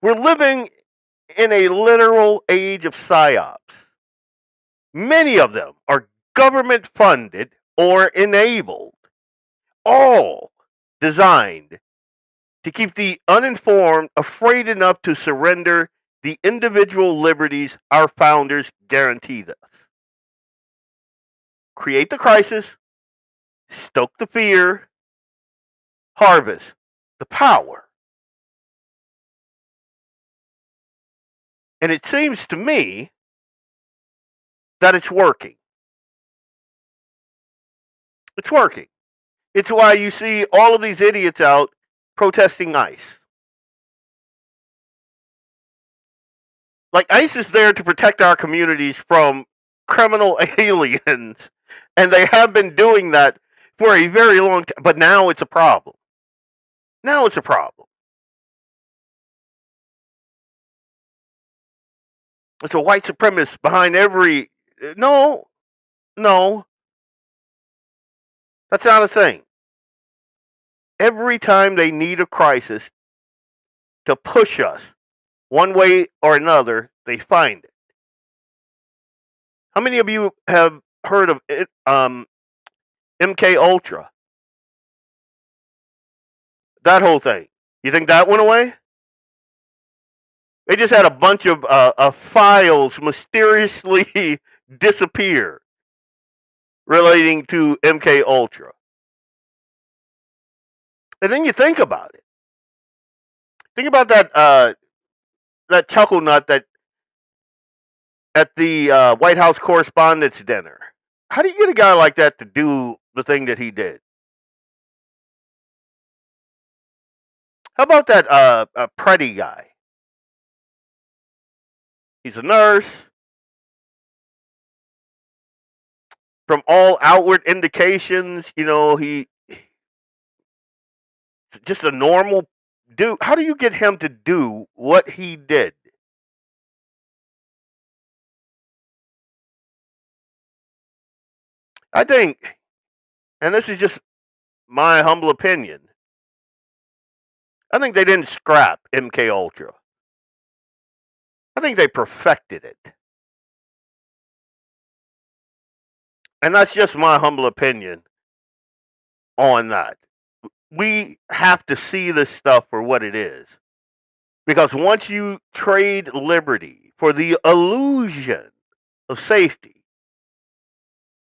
We're living in a literal age of psyops. Many of them are government funded or enabled, all designed to keep the uninformed afraid enough to surrender the individual liberties our founders guaranteed us. Create the crisis, stoke the fear, harvest the power. And it seems to me that it's working. It's working. It's why you see all of these idiots out protesting ICE. Like, ICE is there to protect our communities from criminal aliens, and they have been doing that for a very long time, but now it's a problem. Now it's a problem. It's a white supremacist behind every... No. That's not a thing. Every time they need a crisis to push us one way or another, they find it. How many of you have heard of it, MK Ultra? That whole thing. You think that went away? They just had a bunch of files mysteriously disappear relating to MK Ultra. And then you think about it. Think about that chuckle nut that at the White House Correspondents' Dinner. How do you get a guy like that to do the thing that he did? How about that Preddy guy? He's a nurse. From all outward indications, he just a normal dude. How do you get him to do what he did? I think, and this is just my humble opinion, I think they didn't scrap MK Ultra. I think they perfected it. And that's just my humble opinion on that. We have to see this stuff for what it is. Because once you trade liberty for the illusion of safety,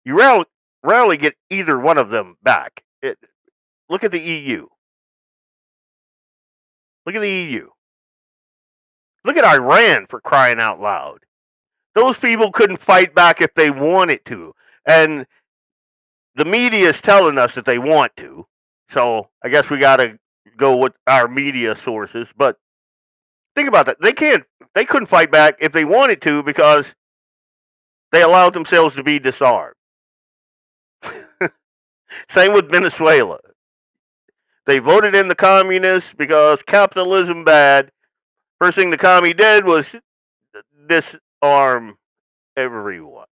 you rarely get either one of them back. Look at the EU. Look at the EU. Look at Iran, for crying out loud. Those people couldn't fight back if they wanted to. And the media is telling us that they want to. So I guess we got to go with our media sources. But think about that. They couldn't fight back if they wanted to because they allowed themselves to be disarmed. Same with Venezuela. They voted in the communists because capitalism bad. First thing the commie did was disarm everyone.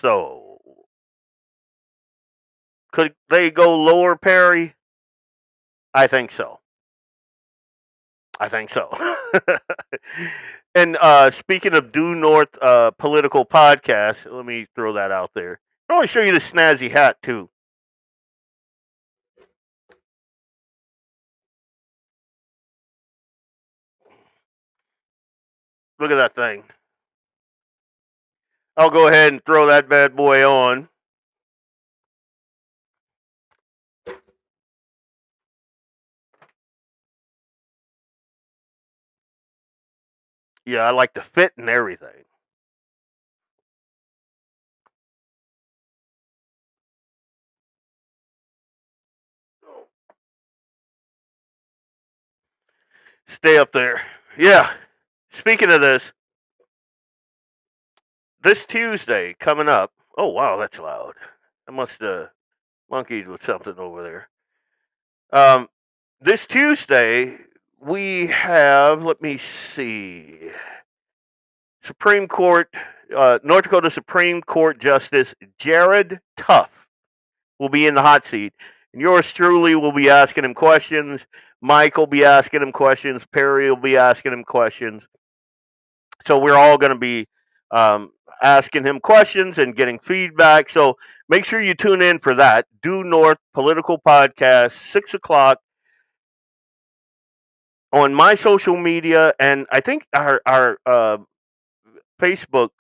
So, could they go lower, Perry? I think so. I think so. And speaking of Due North political podcast, let me throw that out there. I want to show you this snazzy hat too. Look at that thing. I'll go ahead and throw that bad boy on. Yeah, I like the fit and everything. Stay up there. Yeah. Speaking of this Tuesday coming up. Oh, wow, that's loud. I must have monkeyed with something over there. This Tuesday, we have, let me see, Supreme Court, North Dakota Supreme Court Justice Jared Tuff will be in the hot seat. And yours truly will be asking him questions. Mike will be asking him questions. Perry will be asking him questions. So we're all going to be asking him questions and getting feedback. So make sure you tune in for that. Due North Political Podcast, 6 o'clock on my social media. And I think our Facebook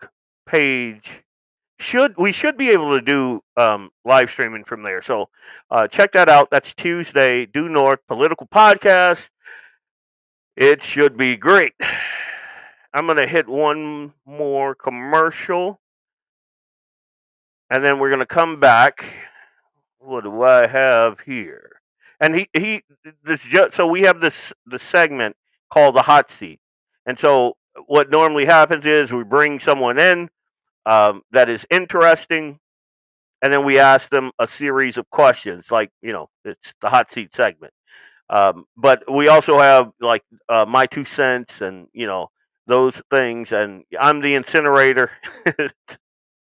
page we should be able to do live streaming from there. So check that out. That's Tuesday, Due North Political Podcast. It should be great. I'm going to hit one more commercial, and then we're going to come back. What do I have here? And so we have the segment called the hot seat. And so what normally happens is we bring someone in that is interesting, and then we ask them a series of questions, like, it's the hot seat segment. But we also have like my 2 cents and, those things. And I'm the incinerator,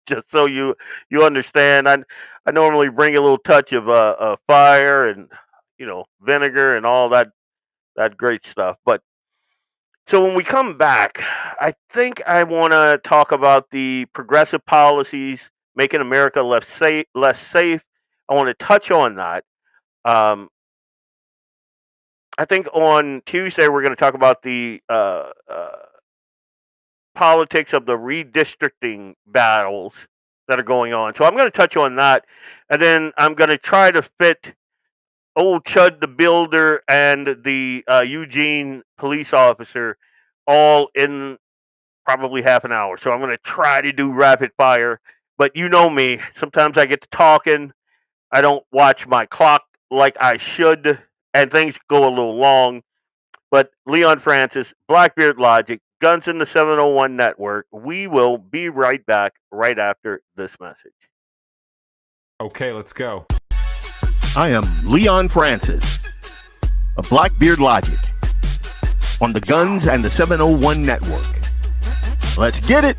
just so you understand. I normally bring a little touch of fire and, vinegar and all that great stuff. But so when we come back, I think I want to talk about the progressive policies making America less safe. I want to touch on that. I think on Tuesday we're going to talk about the politics of the redistricting battles that are going on. So I'm going to touch on that, and then I'm going to try to fit old Chud the Builder and the Eugene police officer all in probably half an hour. So I'm going to try to do rapid fire, but you know me, sometimes I get to talking. I don't watch my clock like I should, and things go a little long. But Leon Francis, Blackbeard Logic, Guns in the 701 Network. We will be right back right after this message.
Okay, let's go.
I am Leon Francis of Blackbeard Logic on the Guns and the 701 Network. Let's get it.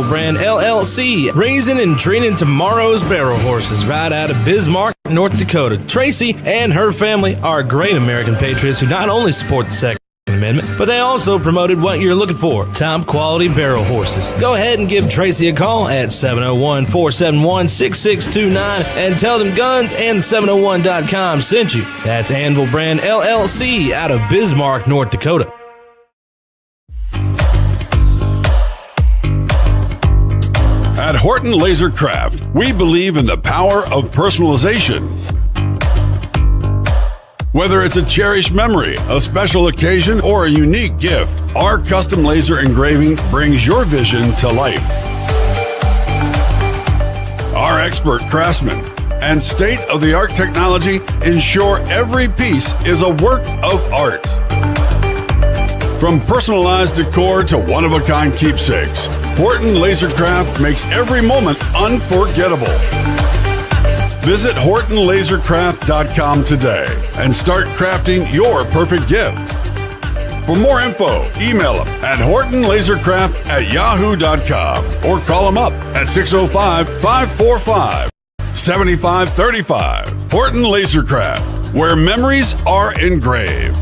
Brand LLC, raising and training tomorrow's barrel horses right out of Bismarck, North Dakota. Tracy and her family are great American patriots who not only support the Second Amendment, but they also promoted what you're looking for, top quality barrel horses. Go ahead and give Tracy a call at 701-471-6629 and tell them Guns and 701.com sent you. That's Anvil Brand LLC out of Bismarck, North Dakota.
At Horton Laser Craft, we believe in the power of personalization. Whether it's a cherished memory, a special occasion, or a unique gift, our custom laser engraving brings your vision to life. Our expert craftsmen and state-of-the-art technology ensure every piece is a work of art. From personalized decor to one-of-a-kind keepsakes, Horton Lasercraft makes every moment unforgettable. Visit HortonLasercraft.com today and start crafting your perfect gift. For more info, email them at HortonLasercraft@yahoo.com or call them up at 605-545-7535. Horton Lasercraft, where memories are engraved.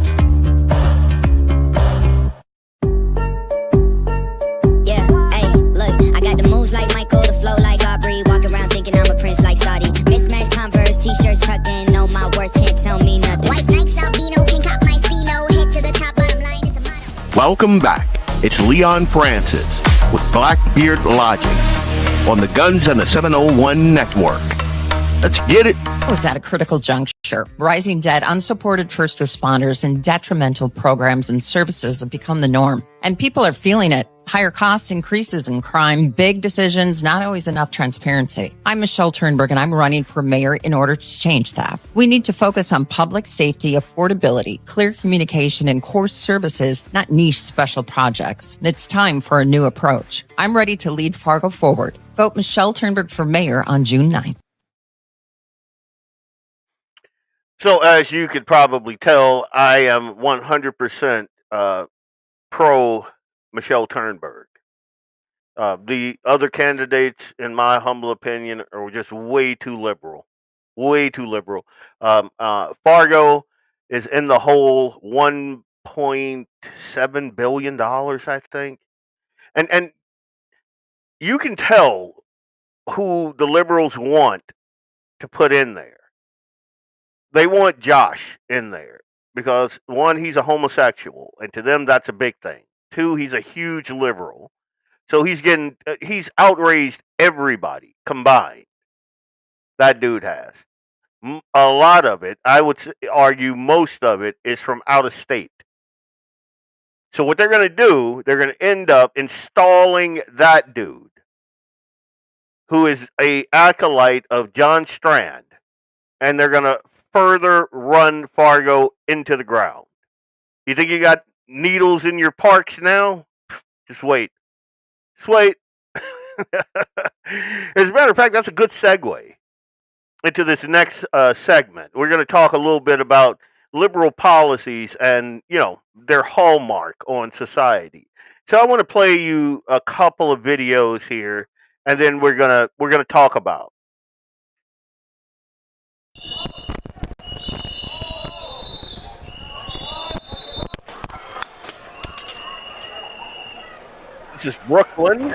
Yeah, hey, look, I got the moves like Michael, the flow like Aubrey. Walk around thinking I'm a prince like Saudi. Mismatched Converse, t-shirts tucked in, know my worth, can't tell me nothing. White Nikes, albino, pink cop my stilo, head to the top, bottom line is a motto.
Welcome back. It's Leon Francis with Blackbeard Logic on the Guns and the 701 Network. Let's get it.
I was at a critical juncture. Rising debt, unsupported first responders, and detrimental programs and services have become the norm. And people are feeling it. Higher costs, increases in crime, big decisions, not always enough transparency. I'm Michelle Turnberg, and I'm running for mayor in order to change that. We need to focus on public safety, affordability, clear communication, and core services, not niche special projects. It's time for a new approach. I'm ready to lead Fargo forward. Vote Michelle Turnberg for mayor on June 9th.
So, as you could probably tell, I am 100% pro Michelle Turnberg. The other candidates, in my humble opinion, are just way too liberal. Way too liberal. Fargo is in the hole $1.7 billion, I think. And you can tell who the liberals want to put in there. They want Josh in there because, one, he's a homosexual, and to them that's a big thing. Two, he's a huge liberal, so he's outraged everybody combined. That dude has a lot of it. I would argue most of it is from out of state. So what they're going to do, they're going to end up installing that dude, who is a acolyte of John Strand, and they're going to further run Fargo into the ground. You think you got needles in your parks now? Just wait. Just wait. As a matter of fact, that's a good segue into this next segment. We're going to talk a little bit about liberal policies and, their hallmark on society. So I want to play you a couple of videos here, and then we're gonna talk about. This is Brooklyn.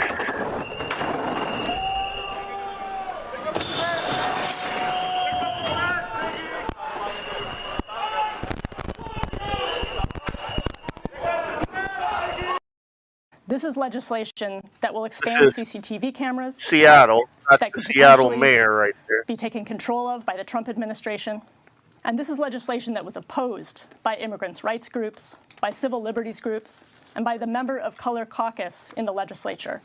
This is legislation that will expand CCTV cameras.
Seattle. That's
that
the
could
Seattle
potentially
mayor right there.
be taken control of by the Trump administration. And this is legislation that was opposed by immigrants' rights groups, by civil liberties groups, and by the member of color caucus in the legislature.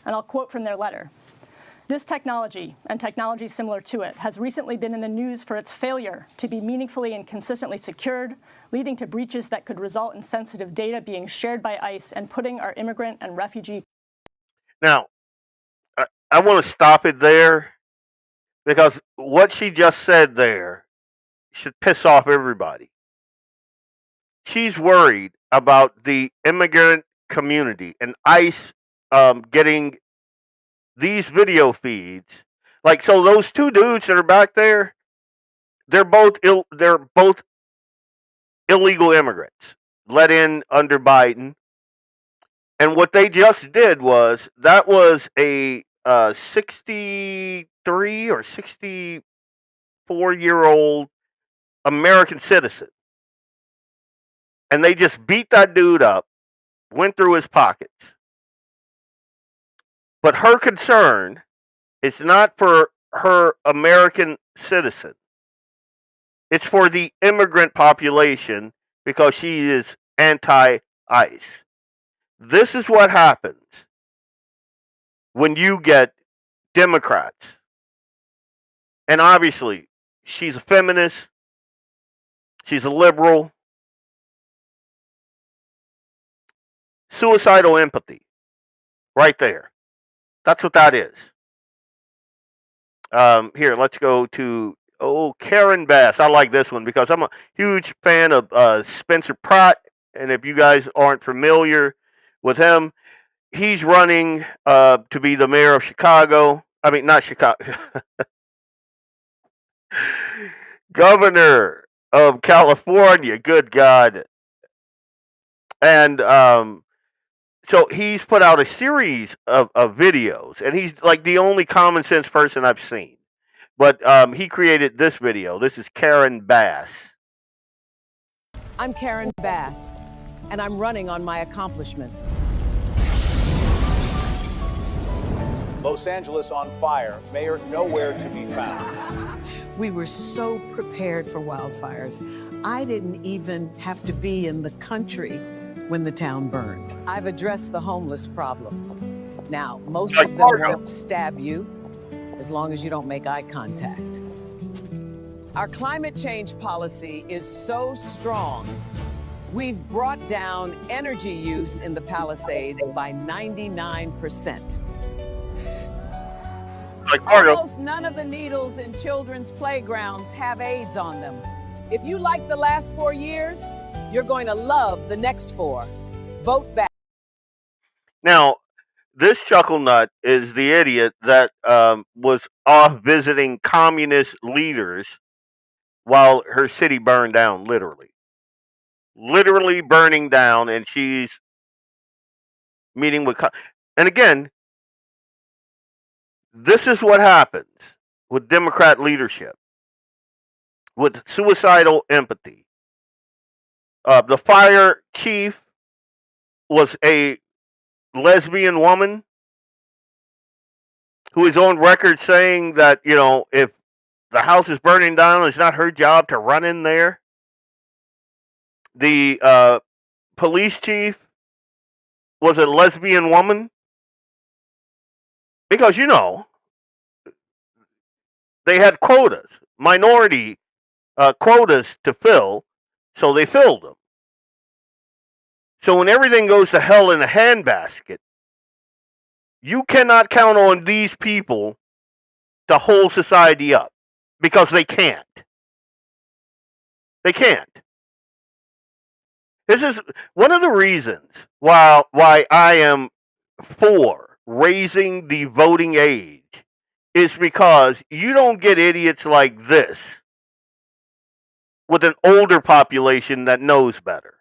And I'll quote from their letter. This technology, and technology similar to it, has recently been in the news for its failure to be meaningfully and consistently secured, leading to breaches that could result in sensitive data being shared by ICE and putting our immigrant and refugee.
Now, I want to stop it there because what she just said there should piss off everybody. She's worried about the immigrant community and ICE getting these video feeds. Like, so those two dudes that are back there, they're both illegal immigrants let in under Biden. And what they just did was that was a 63 or 64-year-old American citizen. And they just beat that dude up, went through his pockets. But her concern is not for her American citizen. It's for the immigrant population because she is anti-ICE. This is what happens when you get Democrats. And obviously, she's a feminist. She's a liberal. Suicidal empathy. Right there. That's what that is. Here, let's go to Karen Bass. I like this one because I'm a huge fan of Spencer Pratt. And if you guys aren't familiar with him, he's running to be the mayor of Chicago. I mean, not Chicago. Governor of California. Good God. And so he's put out a series of videos, and he's like the only common sense person I've seen. But he created this video. This is Karen Bass.
I'm Karen Bass, and I'm running on my accomplishments.
Los Angeles on fire. Mayor nowhere to be found.
We were so prepared for wildfires. I didn't even have to be in the country when the town burned. I've addressed the homeless problem. Now, most of them won't stab you as long as you don't make eye contact. Our climate change policy is so strong, we've brought down energy use in the Palisades by 99%. Almost none of the needles in children's playgrounds have AIDS on them. If you like the last 4 years, you're going to love the next 4. Vote back.
Now, this chuckle nut is the idiot that was off visiting communist leaders while her city burned down, literally burning down, and she's meeting with. And again, this is what happens with Democrat leadership, with suicidal empathy. The fire chief was a lesbian woman who is on record saying that, you know, if the house is burning down, it's not her job to run in there. The police chief was a lesbian woman because, you know, they had quotas, minority quotas to fill, so they filled them. So when everything goes to hell in a handbasket, you cannot count on these people to hold society up because they can't. They can't. This is one of the reasons why I am for raising the voting age is because you don't get idiots like this with an older population that knows better.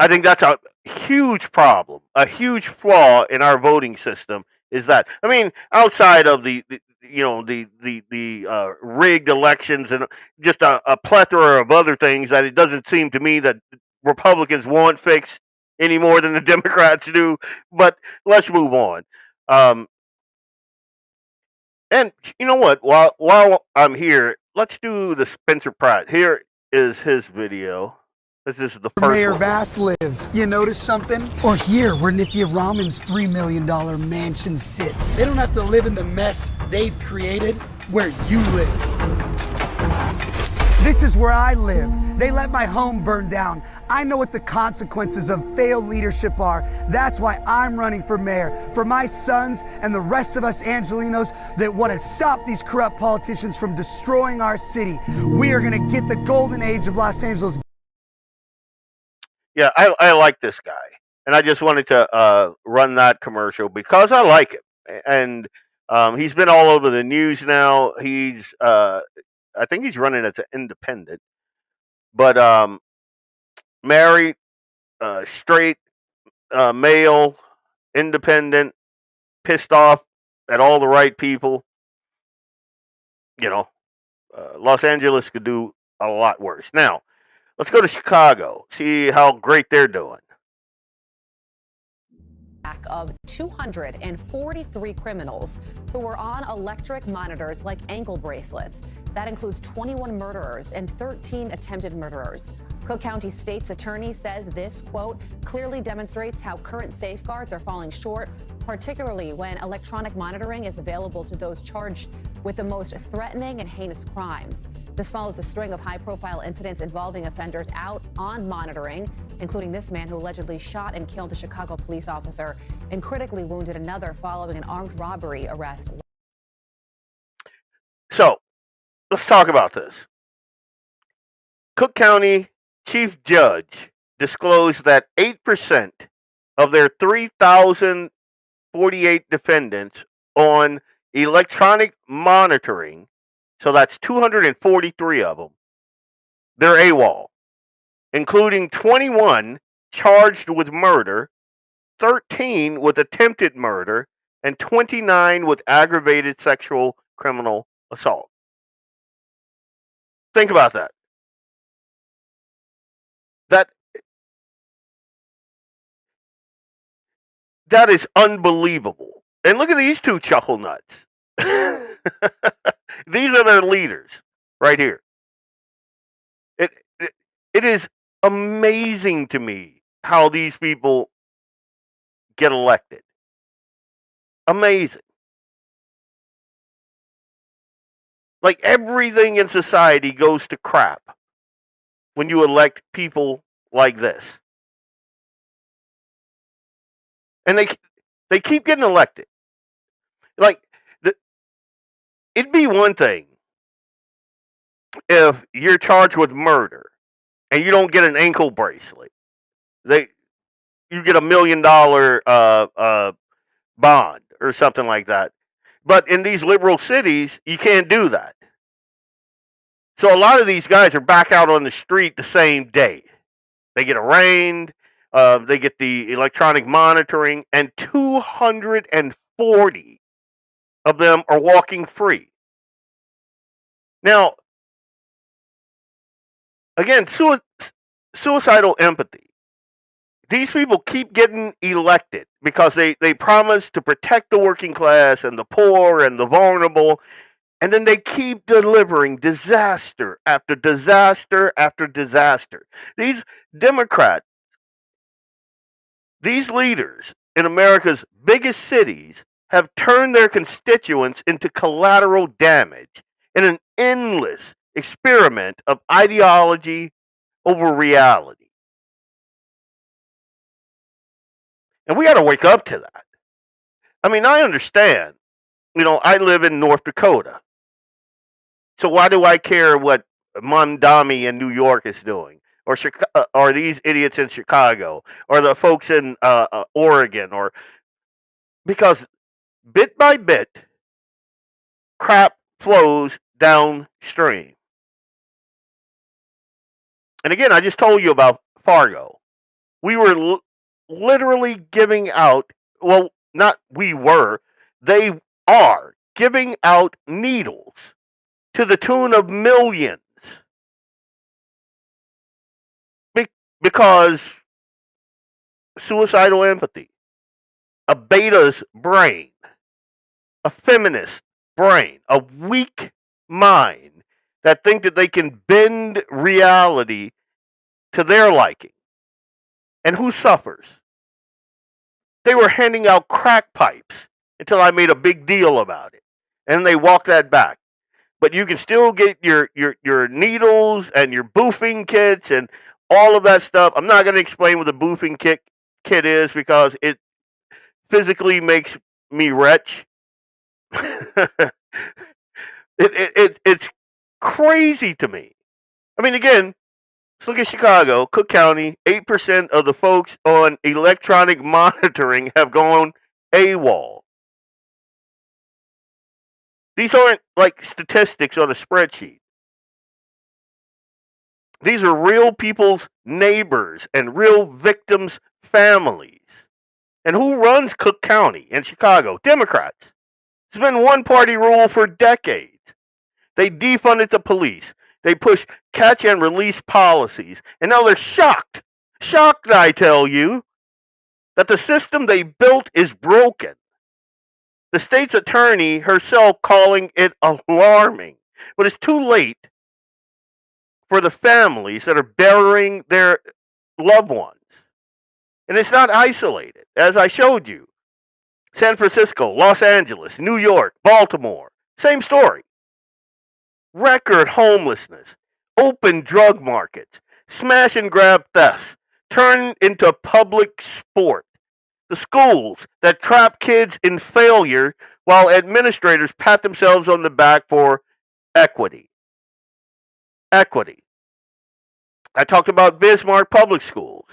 I think that's a huge problem, a huge flaw in our voting system. Is that, I mean, outside of the rigged elections and just a plethora of other things that it doesn't seem to me that Republicans want fixed any more than the Democrats do. But let's move on. And you know what? While I'm here, let's do the Spencer Pratt. Here is his video. This is the first
Mayor
one.
Bass lives. You notice something? Or here, where Nithya Raman's $3 million mansion sits. They don't have to live in the mess they've created where you live. This is where I live. They let my home burn down. I know what the consequences of failed leadership are. That's why I'm running for mayor. For my sons and the rest of us Angelinos that want to stop these corrupt politicians from destroying our city. We are going to get the golden age of Los Angeles.
Yeah, I like this guy, and I just wanted to run that commercial because I like him, and he's been all over the news now. He's I think he's running as an independent, but married, straight, male, independent, pissed off at all the right people. You know, Los Angeles could do a lot worse. Now, let's go to Chicago, see how great they're doing.
of 243 criminals who were on electric monitors like ankle bracelets. That includes 21 murderers and 13 attempted murderers. Cook County State's attorney says this, quote, clearly demonstrates how current safeguards are falling short, particularly when electronic monitoring is available to those charged with the most threatening and heinous crimes. This follows a string of high-profile incidents involving offenders out on monitoring, including this man who allegedly shot and killed a Chicago police officer and critically wounded another following an armed robbery arrest.
So, let's talk about this. Cook County Chief Judge disclosed that 8% of their 3,048 defendants on electronic monitoring, so that's 243 of them, they're AWOL, including 21 charged with murder, 13 with attempted murder, and 29 with aggravated sexual criminal assault. Think about that. That is unbelievable. And look at these two chuckle nuts. These are their leaders right here. It is amazing to me how these people get elected. Amazing. Like everything in society goes to crap when you elect people like this. And they keep getting elected. Like, it'd be one thing if you're charged with murder and you don't get an ankle bracelet. You get $1 million bond or something like that. But in these liberal cities, you can't do that. So a lot of these guys are back out on the street the same day. They get arraigned. They get the electronic monitoring, and 240 of them are walking free. Now, again, suicidal empathy. These people keep getting elected because they promise to protect the working class and the poor and the vulnerable, and then they keep delivering disaster after disaster after disaster. These Democrats, these leaders in America's biggest cities have turned their constituents into collateral damage in an endless experiment of ideology over reality. And we got to wake up to that. I mean, I understand. I live in North Dakota. So why do I care what Mondami in New York is doing? Or these idiots in Chicago? Or the folks in Oregon? Because bit by bit, crap flows downstream. And again, I just told you about Fargo. We were literally giving out, well, not we were, they are giving out needles to the tune of millions. Because suicidal empathy, a beta's brain, a feminist brain, a weak mind that think that they can bend reality to their liking. And who suffers? They were handing out crack pipes until I made a big deal about it. And they walked that back. But you can still get your needles and your boofing kits and all of that stuff. I'm not going to explain what a boofing kit is because it physically makes me retch. It's crazy to me. I mean, again, let's look at Chicago, Cook County. 8% of the folks on electronic monitoring have gone AWOL. These aren't like statistics on a spreadsheet. These are real people's neighbors and real victims' families. And who runs Cook County and Chicago? Democrats. It's been one-party rule for decades. They defunded the police. They pushed catch and release policies. And now they're shocked. Shocked, I tell you, that the system they built is broken. The state's attorney herself calling it alarming. But it's too late for the families that are burying their loved ones. And it's not isolated, as I showed you. San Francisco, Los Angeles, New York, Baltimore, same story. Record homelessness, open drug markets, smash and grab thefts, turned into public sport. The schools that trap kids in failure while administrators pat themselves on the back for equity. Equity. I talked about Bismarck Public Schools.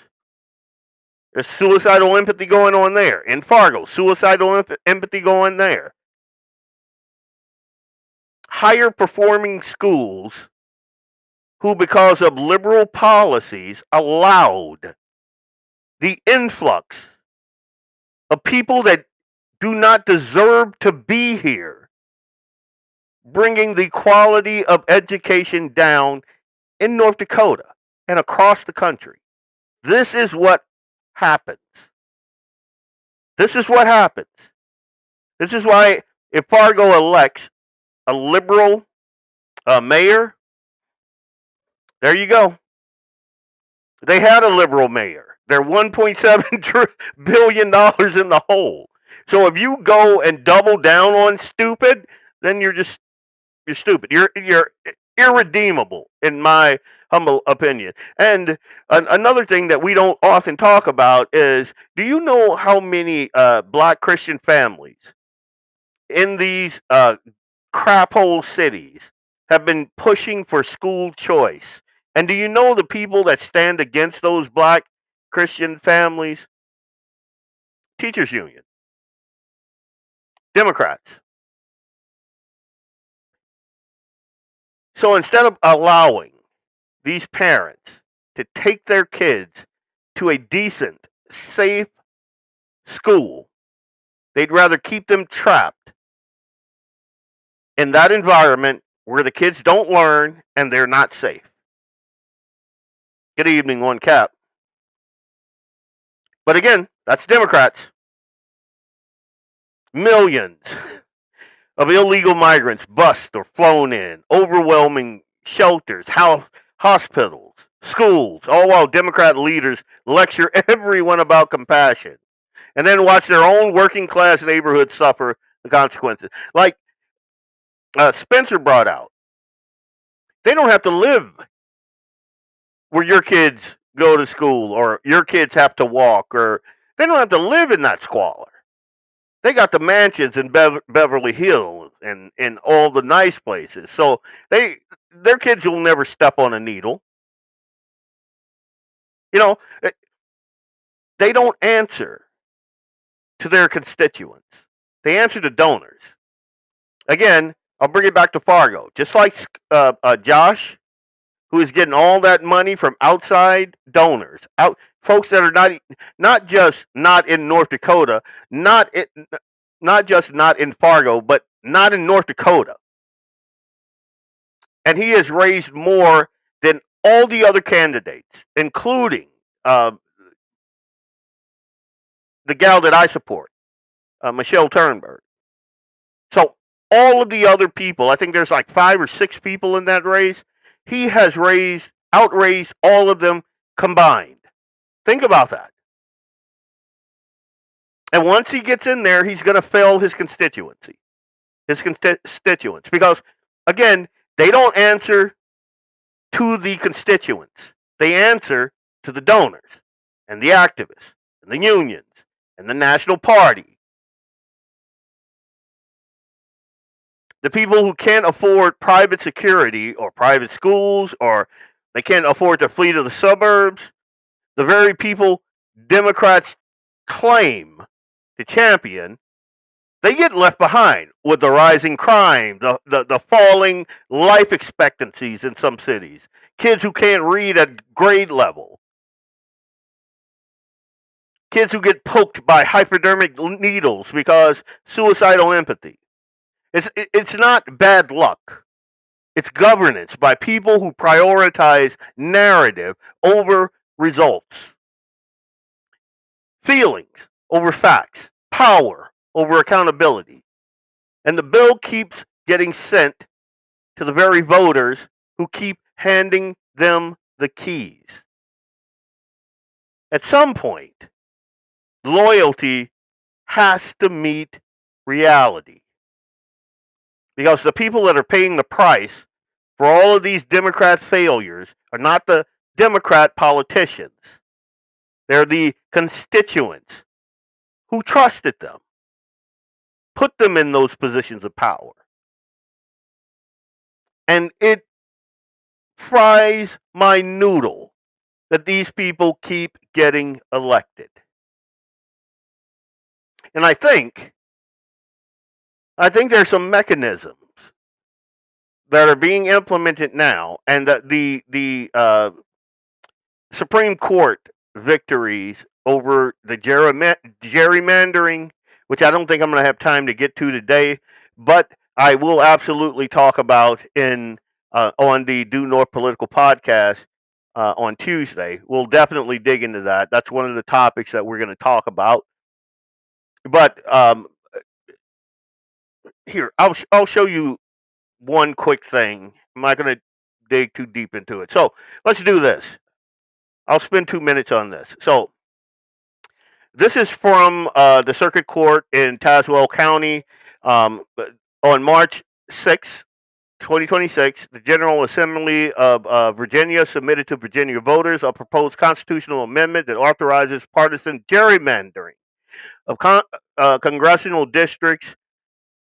There's suicidal empathy going on there. In Fargo, suicidal empathy going there. Higher performing schools who, because of liberal policies, allowed the influx of people that do not deserve to be here, bringing the quality of education down in North Dakota and across the country. This is what happens. This is what happens. This is why if Fargo elects a liberal mayor, there you go. They had a liberal mayor. They're $1.7 billion in the hole. So if you go and double down on stupid, then you're stupid. You're irredeemable, in my humble opinion. And another thing that we don't often talk about is, do you know how many black Christian families in these crap hole cities have been pushing for school choice? And do you know the people that stand against those black Christian families? Teachers Union. Democrats. So instead of allowing these parents to take their kids to a decent, safe school, they'd rather keep them trapped in that environment where the kids don't learn and they're not safe. Good evening, One Cap. But again, that's Democrats. Millions of illegal migrants bust or flown in, overwhelming shelters, hospitals, schools, all while Democrat leaders lecture everyone about compassion and then watch their own working class neighborhoods suffer the consequences. Like Spencer brought out, they don't have to live where your kids go to school or your kids have to walk, or they don't have to live in that squalor. They got the mansions in Beverly Hills and in all the nice places. So their kids will never step on a needle. You know, they don't answer to their constituents. They answer to donors. Again, I'll bring it back to Fargo. Just like Josh, who is getting all that money from outside donors, folks that are not just not in North Dakota, not just not in Fargo, but not in North Dakota. And he has raised more than all the other candidates, including the gal that I support, Michelle Turnberg. So all of the other people, I think there's like 5 or 6 people in that race, he has outraised all of them combined. Think about that. And once he gets in there, he's going to fail his constituents. Because, again, they don't answer to the constituents. They answer to the donors and the activists and the unions and the National Party. The people who can't afford private security or private schools, or they can't afford to flee to the suburbs, the very people Democrats claim to champion, they get left behind with the rising crime, the falling life expectancies in some cities, kids who can't read at grade level, kids who get poked by hypodermic needles because suicidal empathy. It's not bad luck. It's governance by people who prioritize narrative over results. feelings over facts, power over accountability. And the bill keeps getting sent to the very voters who keep handing them the keys. At some point, loyalty has to meet reality. Because the people that are paying the price for all of these Democrat failures are not the Democrat politicians. They're the constituents who trusted them, put them in those positions of power. And it fries my noodle that these people keep getting elected. And I think there's some mechanisms that are being implemented now, and that the Supreme Court victories over the gerrymandering, which I don't think I'm going to have time to get to today, but I will absolutely talk about in on the Due North Political podcast on Tuesday. We'll definitely dig into that. That's one of the topics that we're going to talk about. But here, I'll show you one quick thing. I'm not going to dig too deep into it. So let's do this. I'll spend 2 minutes on this. So this is from the Circuit Court in Tazewell County. On March 6, 2026, the General Assembly of Virginia submitted to Virginia voters a proposed constitutional amendment that authorizes partisan gerrymandering of congressional districts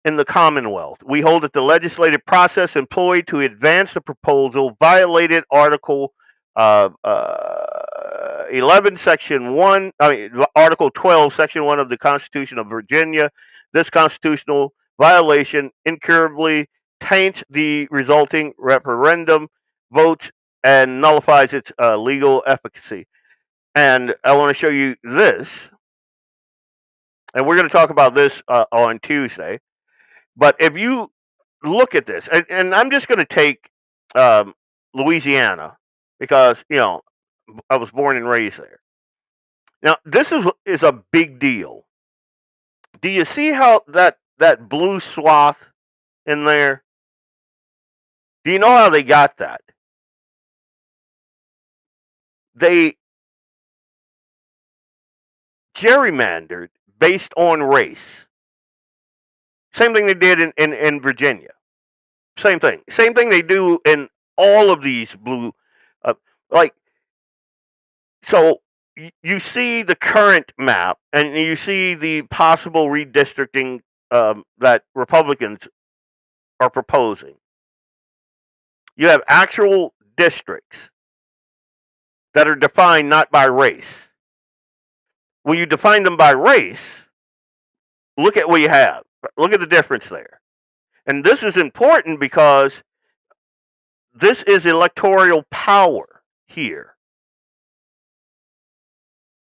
in the Commonwealth. We hold that the legislative process employed to advance the proposal violated Article 11, Section 1, Article 12, Section 1 of the Constitution of Virginia. This constitutional violation incurably taints the resulting referendum votes and nullifies its legal efficacy. And I want to show you this. And we're going to talk about this on Tuesday. But if you look at this, and I'm just going to take Louisiana, because, I was born and raised there. Now, this is a big deal. Do you see how that blue swath in there? Do you know how they got that? They gerrymandered based on race. Same thing they did in Virginia. Same thing. Same thing they do in all of these blue, so you see the current map, and you see the possible redistricting that Republicans are proposing. You have actual districts that are defined not by race. When you define them by race, look at what you have. Look at the difference there. And this is important because this is electoral power here.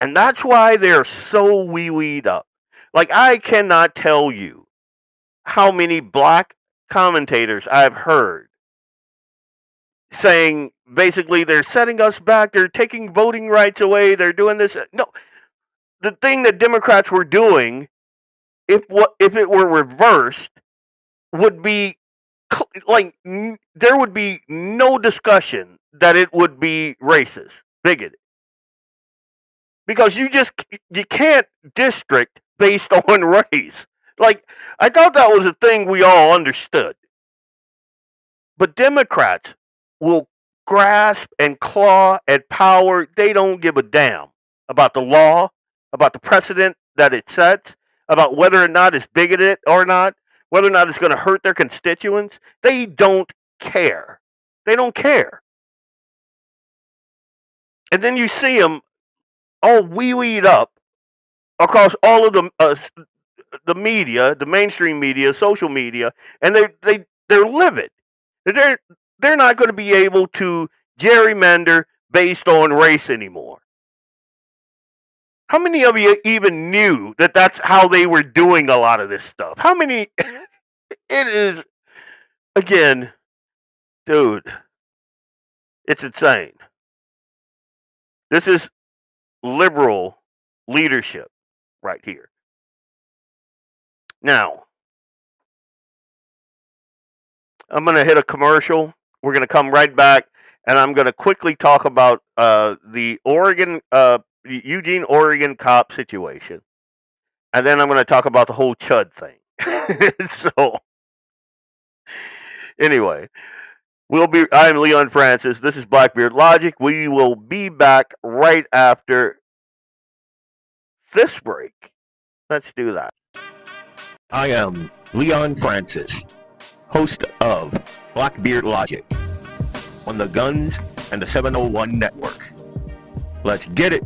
And that's why they're so wee-weed up. Like, I cannot tell you how many black commentators I've heard saying basically they're setting us back, they're taking voting rights away, they're doing this. No, the thing that Democrats were doing, if it were reversed, would be like there would be no discussion that it would be racist, bigoted. Because you can't district based on race. Like, I thought that was a thing we all understood. But Democrats will grasp and claw at power. They don't give a damn about the law, about the precedent that it sets, about whether or not it's bigoted or not, whether or not it's going to hurt their constituents. They don't care. They don't care. And then you see them all wee-weed up across all of the media, the mainstream media, social media, and they're livid. They're not going to be able to gerrymander based on race anymore. How many of you even knew that that's how they were doing a lot of this stuff? How many? It is, again, dude, it's insane. This is liberal leadership right here. Now, I'm going to hit a commercial. We're going to come right back, and I'm going to quickly talk about the Eugene, Oregon cop situation. And then I'm going to talk about the whole Chud thing. So, anyway, I'm Leon Francis. This is Blackbeard Logic. We will be back right after this break. Let's do that.
I am Leon Francis, host of Blackbeard Logic on the Guns and the 701 Network. Let's get it.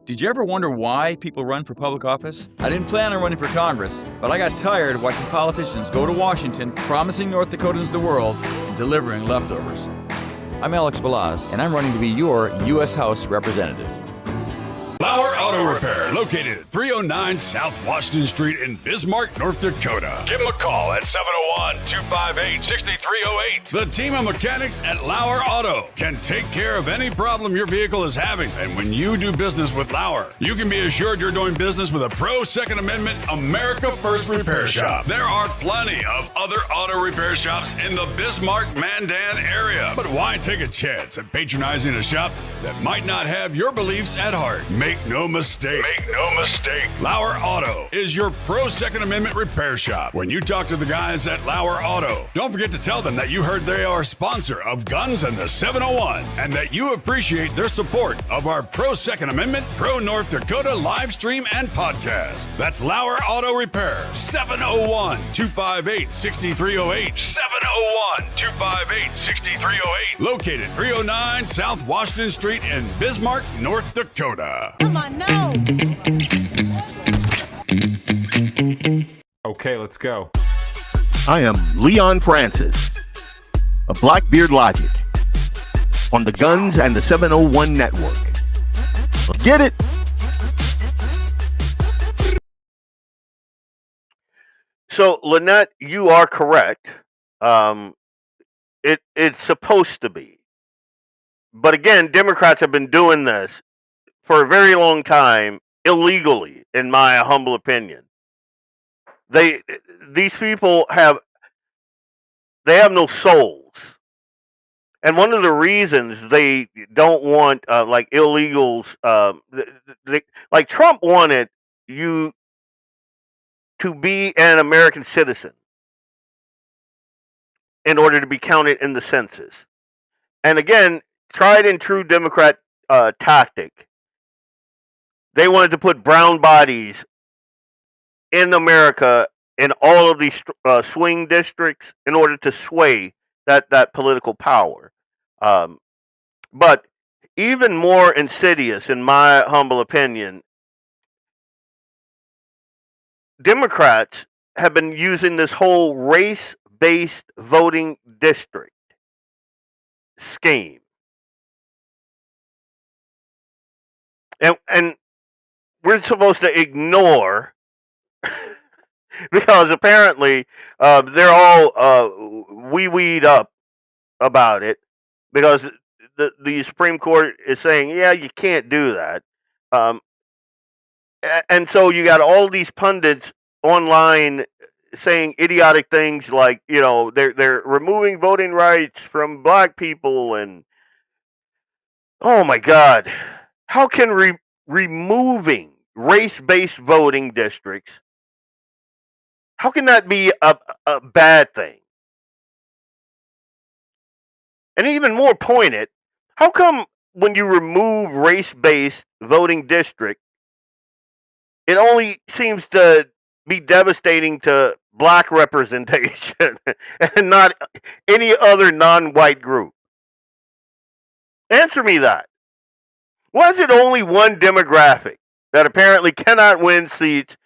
Did you ever wonder why people run for public office? I didn't plan on running for Congress, but I got tired watching politicians go to Washington, promising North Dakotans the world, and delivering leftovers. I'm Alex Balaz, and I'm running to be your U.S. House representative.
LAUER Auto Repair, located at 309 South Washington Street in Bismarck, North Dakota.
Give them a call at 701-258-6308.
The team of mechanics at LAUER Auto can take care of any problem your vehicle is having. And when you do business with LAUER, you can be assured you're doing business with a pro-Second Amendment America First repair shop. There are plenty of other auto repair shops in the Bismarck-Mandan area. But why take a chance at patronizing a shop that might not have your beliefs at heart? Make no mistake.
Make no mistake.
LAUER Auto is your pro-Second Amendment repair shop. When you talk to the guys at LAUER Auto, don't forget to tell them that you heard they are a sponsor of Guns and the 701 and that you appreciate their support of our pro-Second Amendment, pro-North Dakota live stream and podcast. That's LAUER Auto Repair, 701-258-6308.
701-258-6308.
Located 309 South Washington Street in Bismarck, North Dakota.
Come on, no!
Okay, let's go.
I am Leon Francis of Blackbeard Logic on the Guns and the 701 Network. Let's get it.
So, Lynette, you are correct. It's supposed to be. But again, Democrats have been doing this for a very long time, illegally, in my humble opinion. These people have no souls. And one of the reasons they don't want like illegals, like Trump wanted you to be an American citizen in order to be counted in the census. And again, tried and true Democrat tactic. They wanted to put brown bodies in America in all of these swing districts in order to sway that political power. But even more insidious, in my humble opinion, Democrats have been using this whole race-based voting district scheme. And we're supposed to ignore because apparently they're all wee-weed up about it because the Supreme Court is saying, yeah, you can't do that. And so you got all these pundits online saying idiotic things like, you know, they're removing voting rights from black people, and oh my God, how can removing race-based voting districts, how can that be a bad thing? And even more pointed, how come when you remove race-based voting district, it only seems to be devastating to black representation and not any other non-white group? Answer me that. Why is it only one demographic that apparently cannot win seats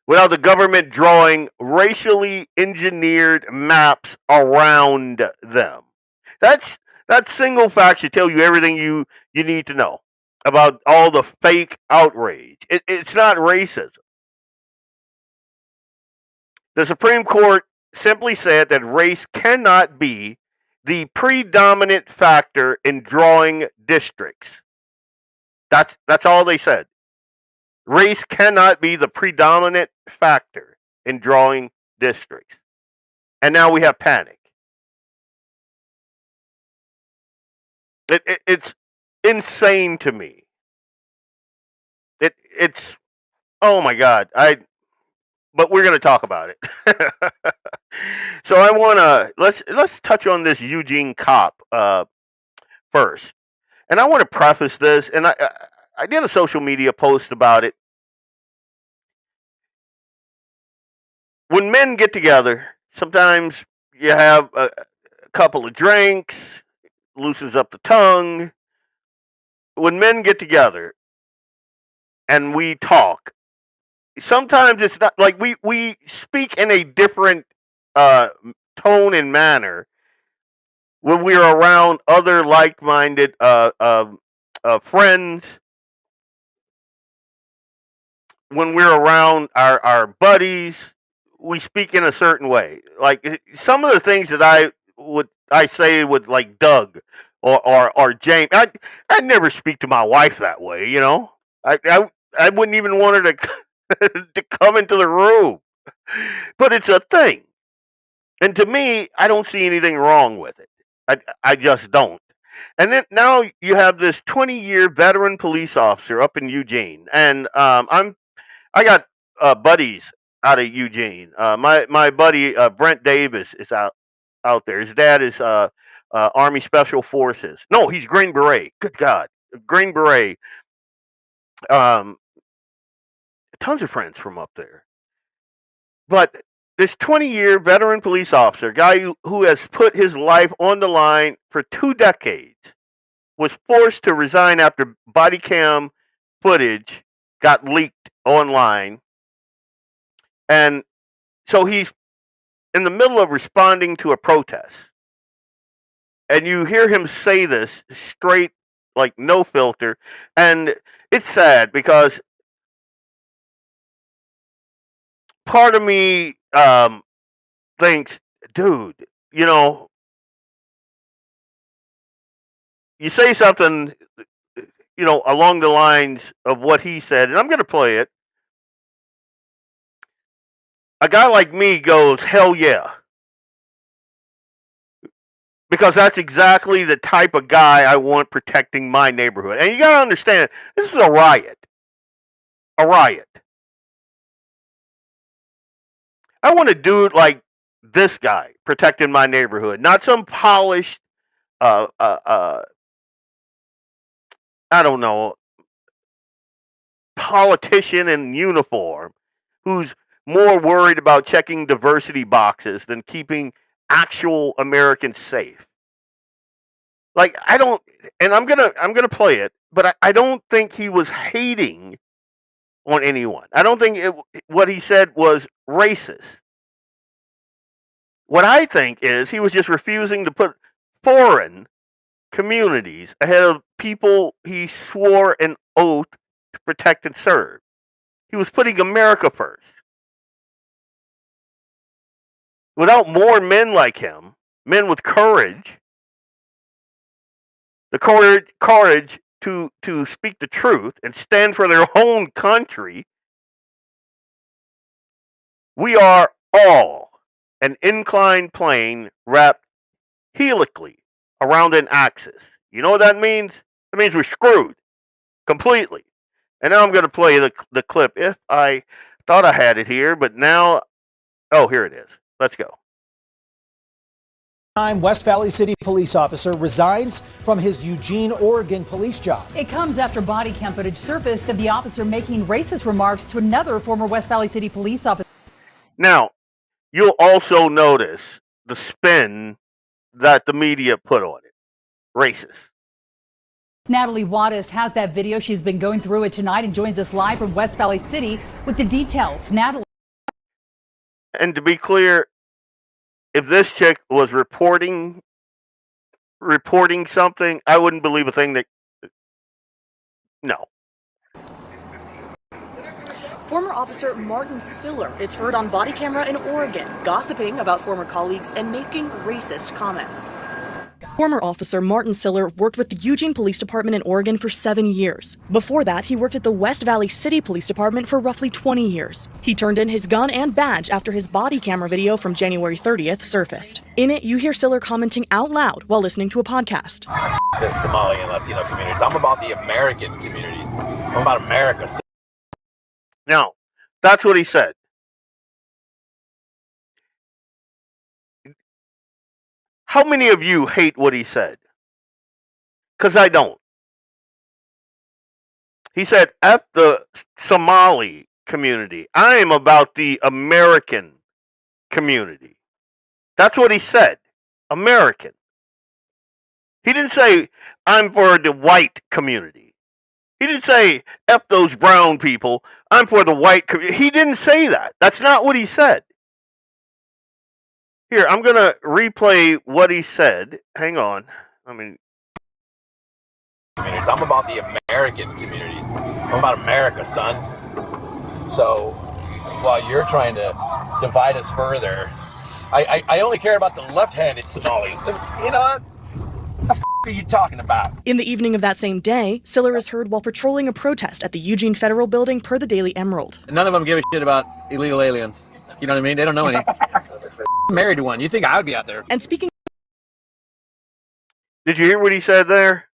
without the government drawing racially engineered maps around them? That single fact should tell you everything you need to know about all the fake outrage. It's not racism. The Supreme Court simply said that race cannot be the predominant factor in drawing districts. That's all they said. Race cannot be the predominant factor in drawing districts. And now we have panic. It's insane to me. It's oh my God. But we're going to talk about it. So I want to let's touch on this Eugene cop first. And I want to preface this, and I did a social media post about it. When men get together, sometimes you have a couple of drinks, loosens up the tongue. When men get together and we talk, sometimes it's not like we speak in a different tone and manner when we are around other like-minded friends, when we're around our buddies, we speak in a certain way. Like some of the things that I say with like Doug or James, I'd never speak to my wife that way. You know, I wouldn't even want her to to come into the room, but it's a thing. And to me, I don't see anything wrong with it. I just don't. And then now you have this 20-year veteran police officer up in Eugene, and I got buddies out of Eugene. My buddy Brent Davis is out there. His dad is Army Special Forces. No, he's Green Beret. Good God, Green Beret. Tons of friends from up there. But this 20-year veteran police officer, guy who has put his life on the line for 2 decades, was forced to resign after body cam footage got leaked online. And so he's in the middle of responding to a protest. And you hear him say this straight, like no filter. And it's sad because part of me thinks, dude, you know, you say something, you know, along the lines of what he said, and I'm going to play it. A guy like me goes, hell yeah. Because that's exactly the type of guy I want protecting my neighborhood. And you got to understand, this is a riot. A riot. I want a dude like this guy protecting my neighborhood, not some polished, I don't know, politician in uniform who's more worried about checking diversity boxes than keeping actual Americans safe. Like I don't, and I'm gonna play it, but I don't think he was hating on anyone. I don't think what he said was racist. What I think is he was just refusing to put foreign communities ahead of people he swore an oath to protect and serve. He was putting America first. Without more men like him, men with courage, the courage to speak the truth and stand for their own country, we are all an inclined plane wrapped helically around an axis. You know what that means? That means we're screwed completely. And now I'm going to play the clip. If I thought I had it here, but now, oh, here it is. Let's go.
West Valley City police officer resigns from his Eugene, Oregon police job.
It comes after body cam footage surfaced of the officer making racist remarks to another former West Valley City police officer.
Now, you'll also notice the spin that the media put on it. Racist.
Natalie Wattis has that video. She's been going through it tonight and joins us live from West Valley City with the details. Natalie.
And to be clear, if this chick was reporting something, I wouldn't believe a thing that. No.
Former officer Martin Siller is heard on body camera in Oregon, gossiping about former colleagues and making racist comments. Former officer Martin Siller worked with the Eugene Police Department in Oregon for 7 years. Before that, he worked at the West Valley City Police Department for roughly 20 years. He turned in his gun and badge after his body camera video from January 30th surfaced. In it, you hear Siller commenting out loud while listening to a podcast.
The Somali and Latino communities. I'm about the American communities. I'm about America.
Now, that's what he said. How many of you hate what he said? Because I don't. He said, F the Somali community. I am about the American community. That's what he said. American. He didn't say, I'm for the white community. He didn't say, F those brown people. I'm for the white community. He didn't say that. That's not what he said. Here, I'm going to replay what he said. Hang on.
Communities. I'm about the American communities. I'm about America, son. So while you're trying to divide us further, I only care about the left-handed Somalis. You know what? The f*** are you talking about?
In the evening of that same day, Siller is heard while patrolling a protest at the Eugene Federal Building per the Daily Emerald.
None of them give a shit about illegal aliens. You know what I mean? They don't know any. Married to one. You think I would be out there?
And speaking...
Did you hear what he said there?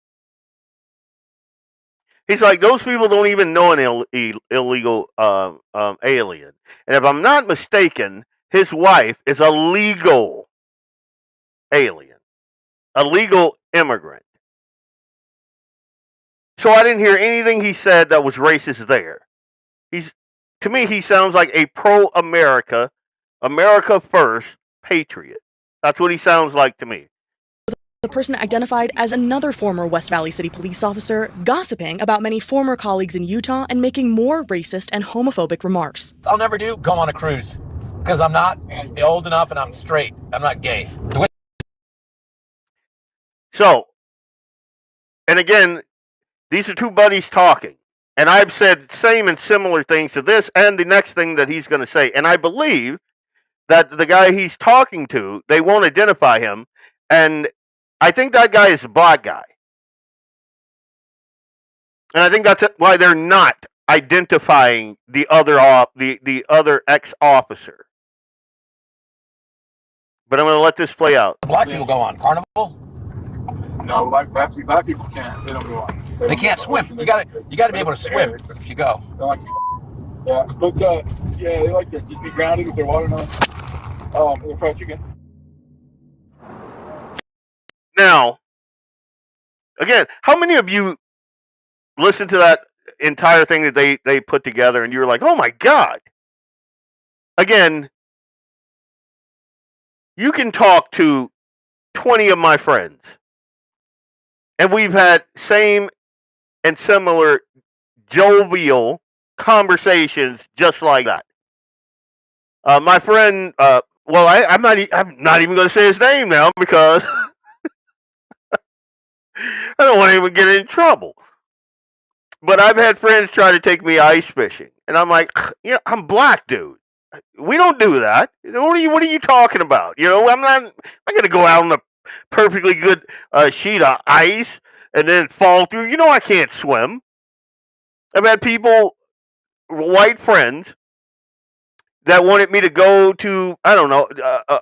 He's like, those people don't even know an illegal alien. And if I'm not mistaken, his wife is a legal alien. A legal immigrant. So I didn't hear anything he said that was racist there. To me, he sounds like a pro-America, America first patriot. That's what he sounds like to me.
The person identified as another former West Valley City police officer, gossiping about many former colleagues in Utah and making more racist and homophobic remarks.
I'll never go on a cruise because I'm not old enough and I'm straight. I'm not gay.
So, and again, these are two buddies talking. And I've said same and similar things to this and the next thing that he's going to say. And I believe that the guy he's talking to, they won't identify him. And I think that guy is a black guy. And I think that's why they're not identifying the other the other ex-officer. But I'm going to let this play out.
Black people go on Carnival?
No, black people can't. They don't go on.
They can't swim. You got to be able to swim if you go.
Yeah, but yeah, they like to just be grounded with their water on. They're fried chicken.
Now, again, how many of you listened to that entire thing that they put together and you were like, oh my God? Again, you can talk to 20 of my friends. And we've had same and similar jovial conversations just like that. My friend, I'm not even going to say his name now because I don't want to even get in trouble. But I've had friends try to take me ice fishing, and I'm like, I'm black, dude. We don't do that. What are you talking about? I'm not going to go out on a perfectly good sheet of ice and then fall through. I can't swim. I've had people, white friends, that wanted me to go to, I don't know,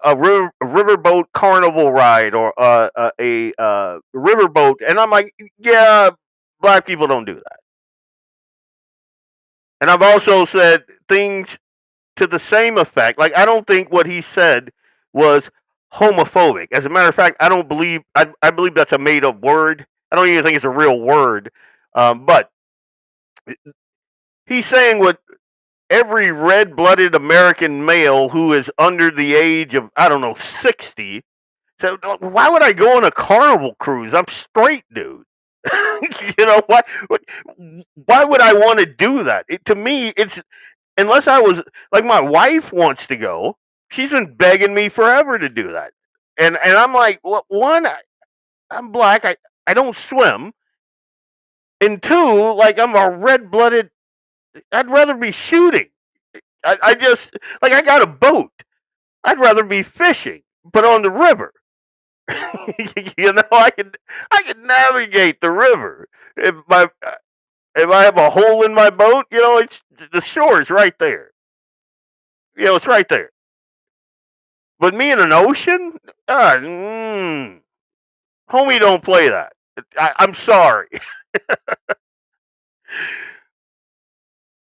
a riverboat carnival ride or a riverboat. And I'm like, yeah, black people don't do that. And I've also said things to the same effect. Like, I don't think what he said was homophobic. As a matter of fact, I believe that's a made-up word. I don't even think it's a real word. But he's saying what every red-blooded American male who is under the age of, 60, said, why would I go on a carnival cruise? I'm straight, dude. Why would I want to do that? To me, it's, unless I was, like, my wife wants to go, she's been begging me forever to do that. And I'm like, well, one, I'm black, I don't swim. And two, like, I'm a red-blooded, I'd rather be shooting. I just, like, I got a boat. I'd rather be fishing, but on the river. You know, I can navigate the river. If I have a hole in my boat, you know, it's the shore is right there. You know, it's right there. But me in an ocean, homie, don't play that. I'm sorry.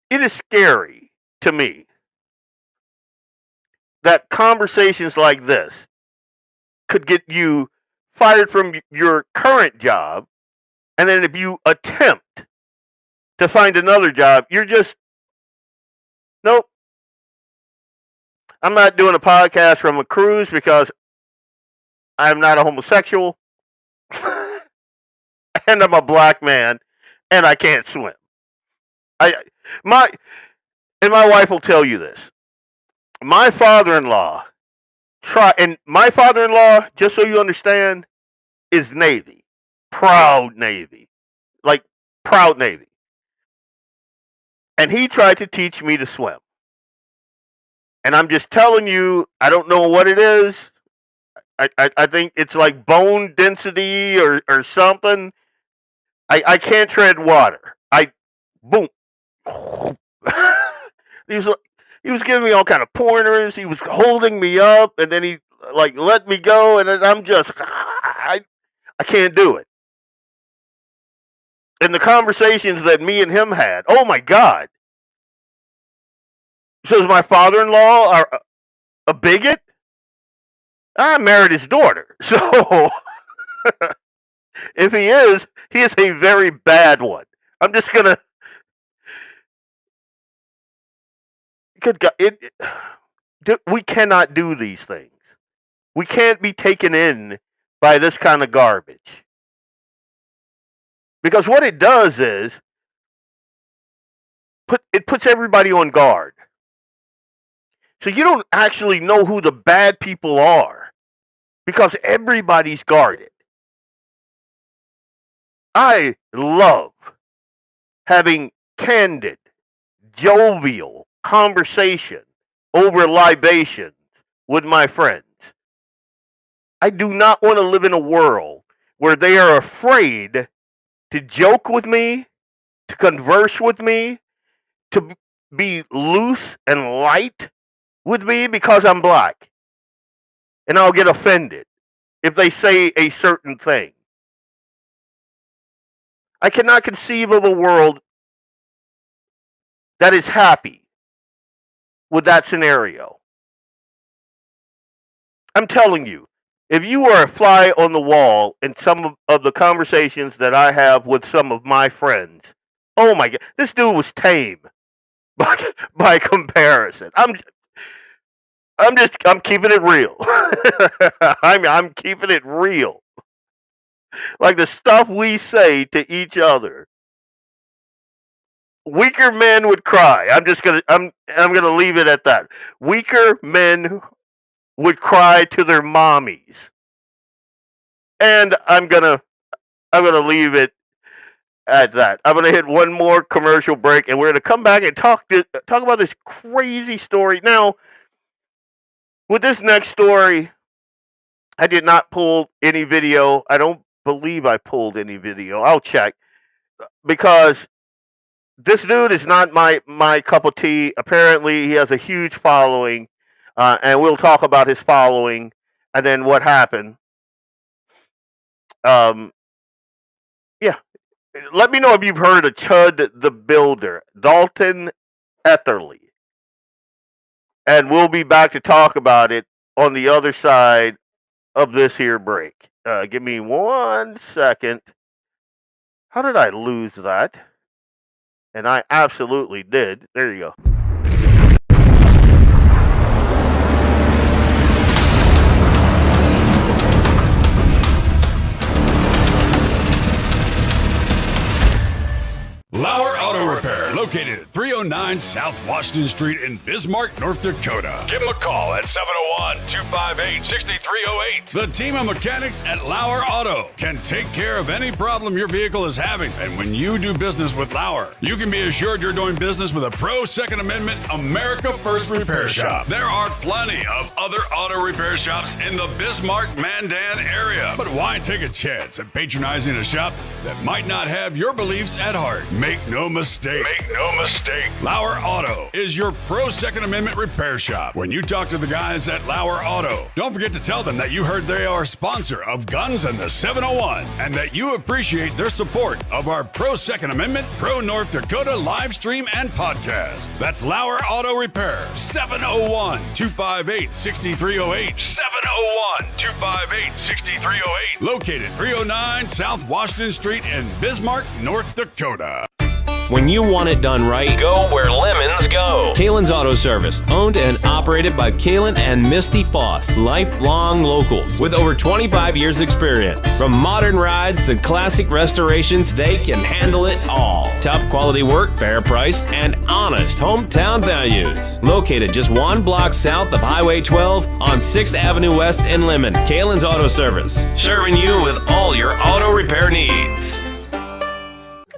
It is scary to me that conversations like this could get you fired from your current job, and then if you attempt to find another job, you're just, nope. I'm not doing a podcast from a cruise because I'm not a homosexual, and I'm a black man, and I can't swim. My wife will tell you this. My father-in-law just so you understand, is Navy. Proud Navy. Like, proud Navy. And he tried to teach me to swim. And I'm just telling you, I don't know what it is. I think it's like bone density or something. I can't tread water. Boom. He was giving me all kind of pointers. He was holding me up, and then he like let me go, and then I'm just I can't do it. And the conversations that me and him had, oh my God. So is my father-in-law a bigot? I married his daughter. So if he is a very bad one. I'm just going to... Good God. We cannot do these things. We can't be taken in by this kind of garbage. Because what it does is, it puts everybody on guard. So you don't actually know who the bad people are. Because everybody's guarded. I love having candid, jovial conversation over libations with my friends. I do not want to live in a world where they are afraid to joke with me, to converse with me, to be loose and light with me because I'm black. And I'll get offended if they say a certain thing. I cannot conceive of a world that is happy with that scenario. I'm telling you, if you are a fly on the wall in some of the conversations that I have with some of my friends, oh my God, this dude was tame by comparison. I'm keeping it real. I'm keeping it real. Like the stuff we say to each other. Weaker men would cry. I'm gonna leave it at that. Weaker men would cry to their mommies. And I'm gonna leave it at that. I'm gonna hit one more commercial break, and we're gonna come back and talk about this crazy story. Now, with this next story, I did not pull any video. I don't believe I pulled any video. I'll check, because this dude is not my cup of tea. Apparently, he has a huge following, and we'll talk about his following and then what happened. Yeah. Let me know if you've heard of Chud the Builder, Dalton Etherly. And we'll be back to talk about it on the other side of this here break. Give me 1 second. How did I lose that? And I absolutely did. There you go.
LAUER Auto Repair, located located at 309 South Washington Street in Bismarck, North Dakota.
Give them a call at 701-258-6308.
The team of mechanics at Lauer Auto can take care of any problem your vehicle is having. And when you do business with Lauer, you can be assured you're doing business with a pro Second Amendment America First repair shop. There are plenty of other auto repair shops in the Bismarck-Mandan area. But why take a chance at patronizing a shop that might not have your beliefs at heart? Make no mistake.
Make no mistake.
Lauer Auto is your pro Second Amendment repair shop. When you talk to the guys at Lauer Auto, don't forget to tell them that you heard they are a sponsor of Guns and the 701 and that you appreciate their support of our pro Second Amendment, pro North Dakota live stream and podcast. That's Lauer Auto Repair, 701-258-6308.
701-258-6308.
Located 309 South Washington Street in Bismarck, North Dakota.
When you want it done right,
Go where lemons go.
Kalen's Auto Service, owned and operated by Kalen and Misty Foss, lifelong locals with over 25 years experience. From modern rides to classic restorations, they can handle it all. Top quality work, fair price, and honest hometown values. Located just one block south of Highway 12 on 6th Avenue West in Lemon, Kalen's Auto Service, serving you with all your auto repair needs.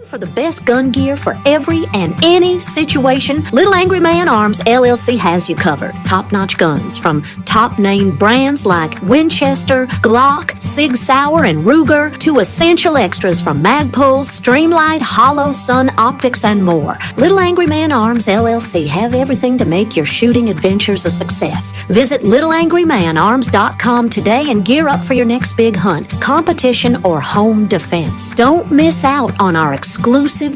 For the best gun gear for every and any situation, Little Angry Man Arms LLC has you covered. Top-notch guns from top-name brands like Winchester, Glock, Sig Sauer, and Ruger to essential extras from Magpul, Streamlight, Hollow, Sun Optics, and more. Little Angry Man Arms LLC have everything to make your shooting adventures a success. Visit littleangrymanarms.com today and gear up for your next big hunt, competition, or home defense. Don't miss out on our exclusive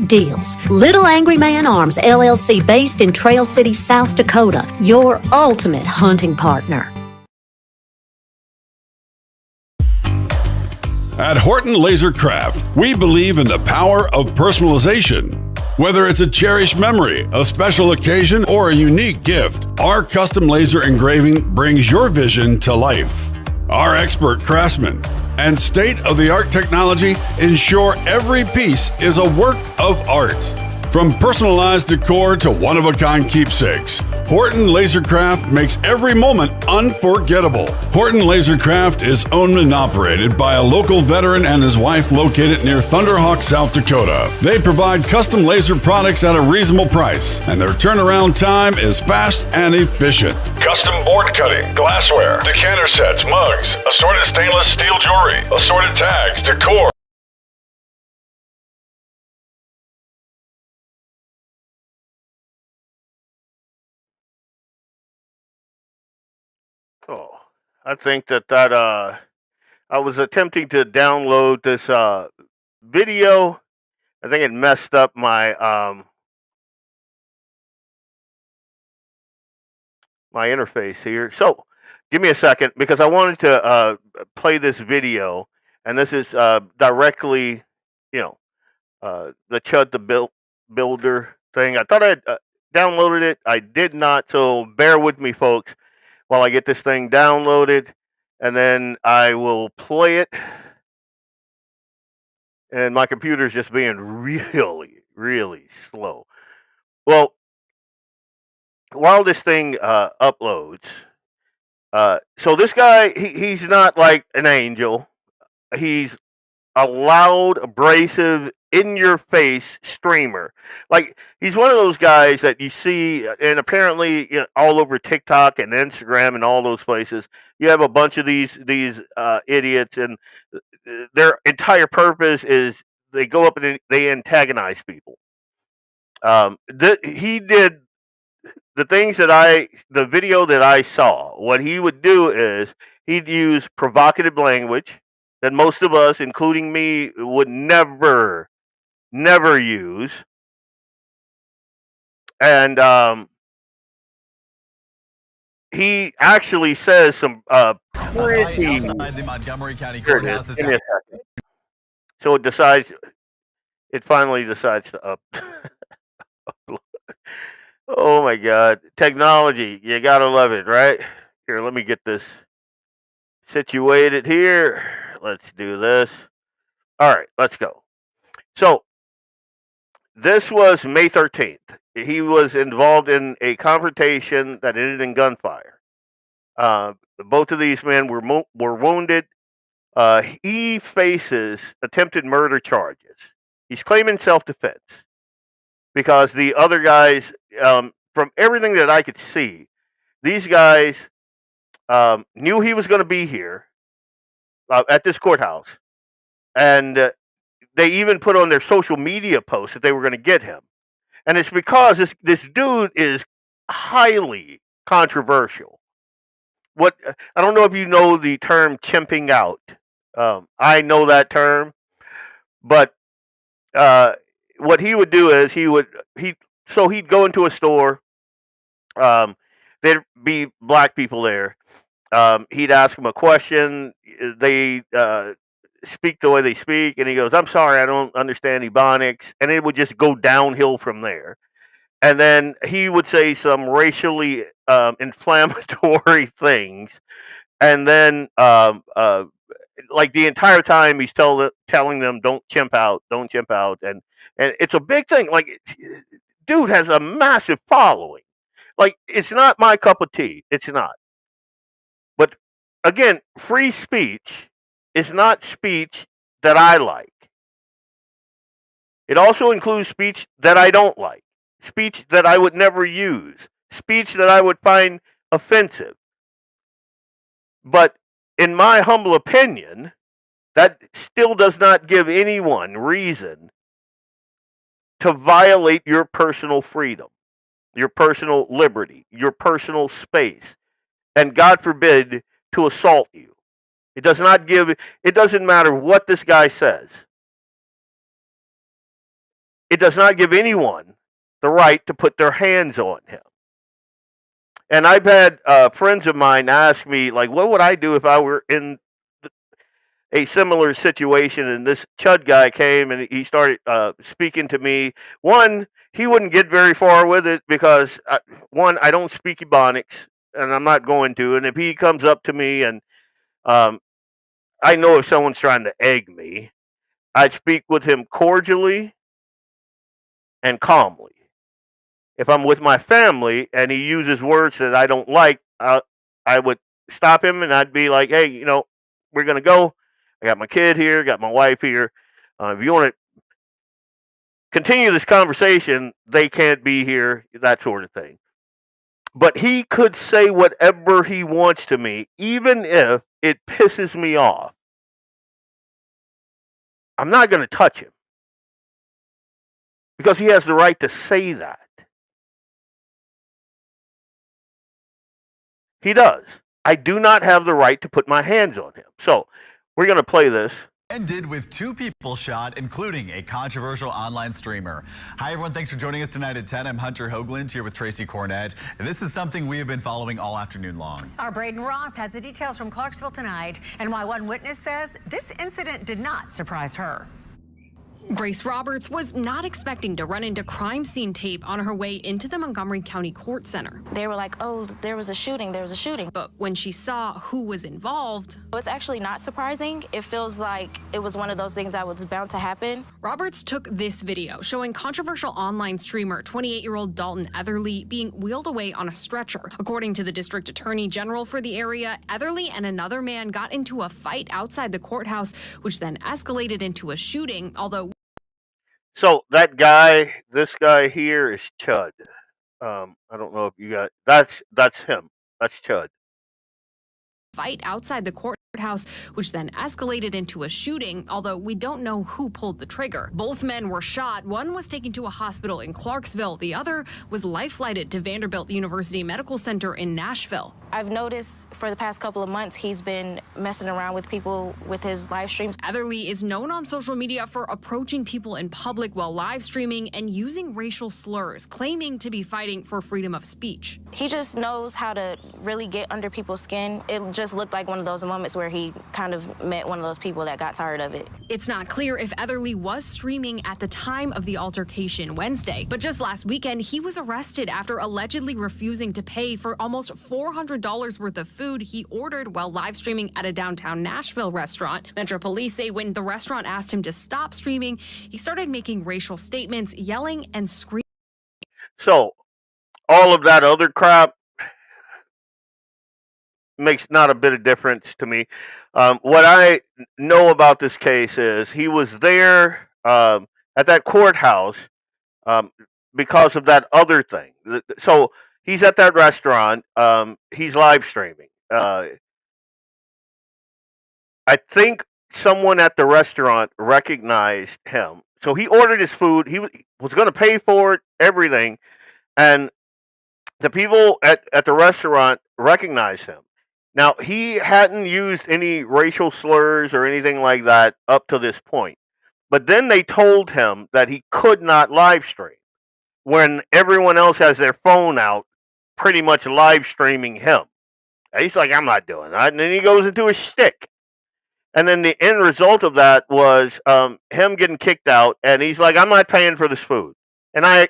deals. Little Angry Man Arms LLC, based in Trail City, South Dakota, your ultimate hunting partner.
At Horton Laser Craft, we believe in the power of personalization. Whether it's a cherished memory, a special occasion, or a unique gift, our custom laser engraving brings your vision to life. Our expert craftsmen and state-of-the-art technology ensure every piece is a work of art. From personalized decor to one-of-a-kind keepsakes, Horton Lasercraft makes every moment unforgettable. Horton Lasercraft is owned and operated by a local veteran and his wife located near Thunderhawk, South Dakota. They provide custom laser products at a reasonable price, and their turnaround time is fast and efficient.
Custom board cutting, glassware, decanter sets, mugs, assorted stainless steel jewelry, assorted tags, decor.
Oh, I think that I was attempting to download this video. I think it messed up my my interface here. So, give me a second because I wanted to play this video, and this is directly, the Chud the Builder thing. I thought I had downloaded it. I did not, so bear with me, folks, while I get this thing downloaded, and then I will play it. And my computer's just being really, really slow. Well, while this thing uploads, so this guy, he's not like an angel. He's a loud, abrasive, in-your-face streamer. Like, he's one of those guys that you see, and apparently all over TikTok and Instagram and all those places, you have a bunch of these idiots, and their entire purpose is they go up and they antagonize people. He did the video that I saw. What he would do is he'd use provocative language that most of us, including me, would never use. And he actually says some pretty.
Outside the Montgomery County
Here it
Courthouse
is.
this
Give me a second. So it finally decides to up. Oh my God. Technology. You gotta love it, right? Here, let me get this situated here. Let's do this. All right, let's go. So This was May 13th. He was involved in a confrontation that ended in gunfire. Both of these men were wounded. He faces attempted murder charges. He's claiming self-defense because the other guys, from everything that I could see, these guys knew he was going to be here at this courthouse, and they even put on their social media posts that they were going to get him. And it's because this dude is highly controversial. What I don't know if you know the term chimping out. I know that term, but what he would do is he'd go into a store. There'd be black people there. He'd ask them a question. They speak the way they speak, and he goes, "I'm sorry, I don't understand Ebonics," and it would just go downhill from there. And then he would say some racially inflammatory things, and then like the entire time he's telling them, "Don't chimp out, don't chimp out," and it's a big thing. Like, dude has a massive following. Like, it's not my cup of tea. It's not. But again, free speech is not speech that I like. It also includes speech that I don't like, speech that I would never use, speech that I would find offensive. But in my humble opinion, that still does not give anyone reason to violate your personal freedom, your personal liberty, your personal space, and God forbid, to assault you. It doesn't matter what this guy says. It does not give anyone the right to put their hands on him. And I've had friends of mine ask me, like, what would I do if I were in a similar situation and this chud guy came and he started speaking to me? One, he wouldn't get very far with it because, one, I don't speak Ebonics, and I'm not going to. And if he comes up to me and I know if someone's trying to egg me, I'd speak with him cordially and calmly. If I'm with my family and he uses words that I don't like, I would stop him and I'd be like, "Hey, we're going to go. I got my kid here, got my wife here. If you want to continue this conversation, they can't be here," that sort of thing. But he could say whatever he wants to me, even if it pisses me off. I'm not going to touch him because he has the right to say that. He does. I do not have the right to put my hands on him. So we're going to play this.
Ended with 2 people shot, including a controversial online streamer. Hi, everyone. Thanks for joining us tonight at 10. I'm Hunter Hoagland here with Tracy Cornett. And this is something we have been following all afternoon long.
Our Braden Ross has the details from Clarksville tonight and why one witness says this incident did not surprise her.
Grace Roberts was not expecting to run into crime scene tape on her way into the Montgomery County Court Center.
They were like, "Oh, there was a shooting, there was a shooting."
But when she saw who was involved,
it's actually not surprising. It feels like it was one of those things that was bound to happen.
Roberts took this video showing controversial online streamer 28-year-old Dalton Etherly being wheeled away on a stretcher. According to the district attorney general for the area, Etherly and another man got into a fight outside the courthouse, which then escalated into a shooting, although
So this guy here is Chud. I don't know if you got, that's him. That's Chud.
Fight outside the courthouse, which then escalated into a shooting, although we don't know who pulled the trigger. Both men were shot. One was taken to a hospital in Clarksville. The other was life-flighted to Vanderbilt University Medical Center in Nashville.
I've noticed for the past couple of months, he's been messing around with people with his live streams.
Etherly is known on social media for approaching people in public while live streaming and using racial slurs, claiming to be fighting for freedom of speech.
He just knows how to really get under people's skin. It just looked like one of those moments where he kind of met one of those people that got tired of it.
It's not clear if Etherly was streaming at the time of the altercation Wednesday, but just last weekend, he was arrested after allegedly refusing to pay for almost $400 $500 worth of food he ordered while live streaming at a downtown Nashville restaurant. Metro Police say when the restaurant asked him to stop streaming, he started making racial statements, yelling and screaming.
So, all of that other crap makes not a bit of difference to me. What I know about this case is he was there at that courthouse um, because of that other thing. So he's at that restaurant. He's live streaming. I think someone at the restaurant recognized him. So he ordered his food. He was going to pay for it, everything. And the people at the restaurant recognized him. Now, he hadn't used any racial slurs or anything like that up to this point. But then they told him that he could not live stream when everyone else has their phone out pretty much live streaming him. And he's like, I'm not doing that. And then he goes into a shtick. And then the end result of that was him getting kicked out. And he's like, I'm not paying for this food. And I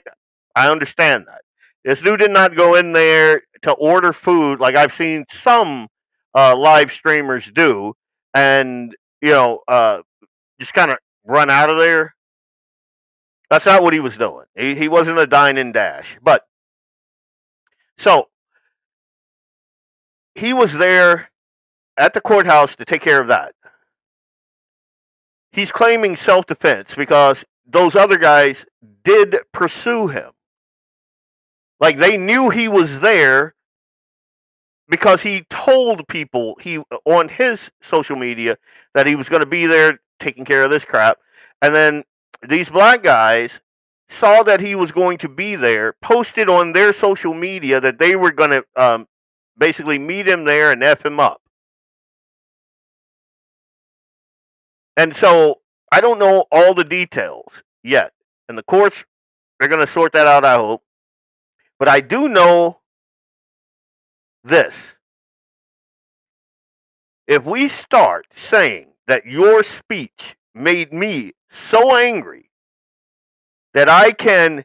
understand that. This dude did not go in there to order food like I've seen some live streamers do, and just kind of run out of there. That's not what he was doing. He wasn't a dine and dash. But so he was there at the courthouse to take care of that. He's claiming self-defense because those other guys did pursue him. Like, they knew he was there because he told people on his social media that he was going to be there taking care of this crap. And then these black guys saw that he was going to be there, posted on their social media that they were going to basically meet him there and F him up. And so I don't know all the details yet. And the courts, they're going to sort that out, I hope. But I do know this. If we start saying that your speech made me so angry that I can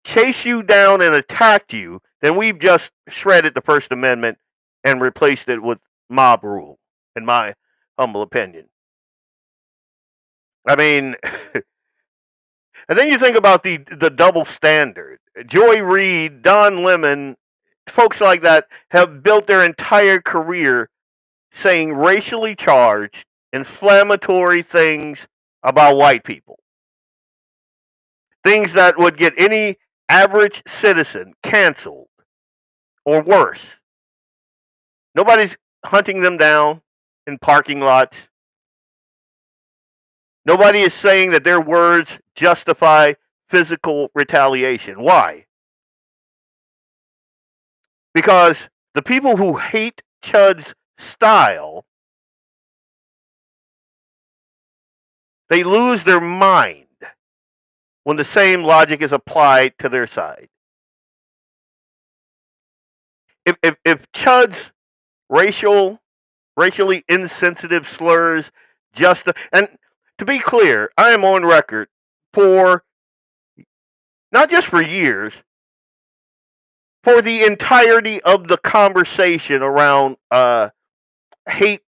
chase you down and attack you, then we've just shredded the First Amendment and replaced it with mob rule, in my humble opinion. I mean, and then you think about the double standard. Joy Reid, Don Lemon, folks like that have built their entire career saying racially charged, inflammatory things about white people. Things that would get any average citizen canceled or worse. Nobody's hunting them down in parking lots. Nobody is saying that their words justify physical retaliation. Why? Because the people who hate Chud's style, they lose their mind when the same logic is applied to their side. If Chud's racially insensitive slurs and to be clear, I am on record for not just for years, for the entirety of the conversation around hate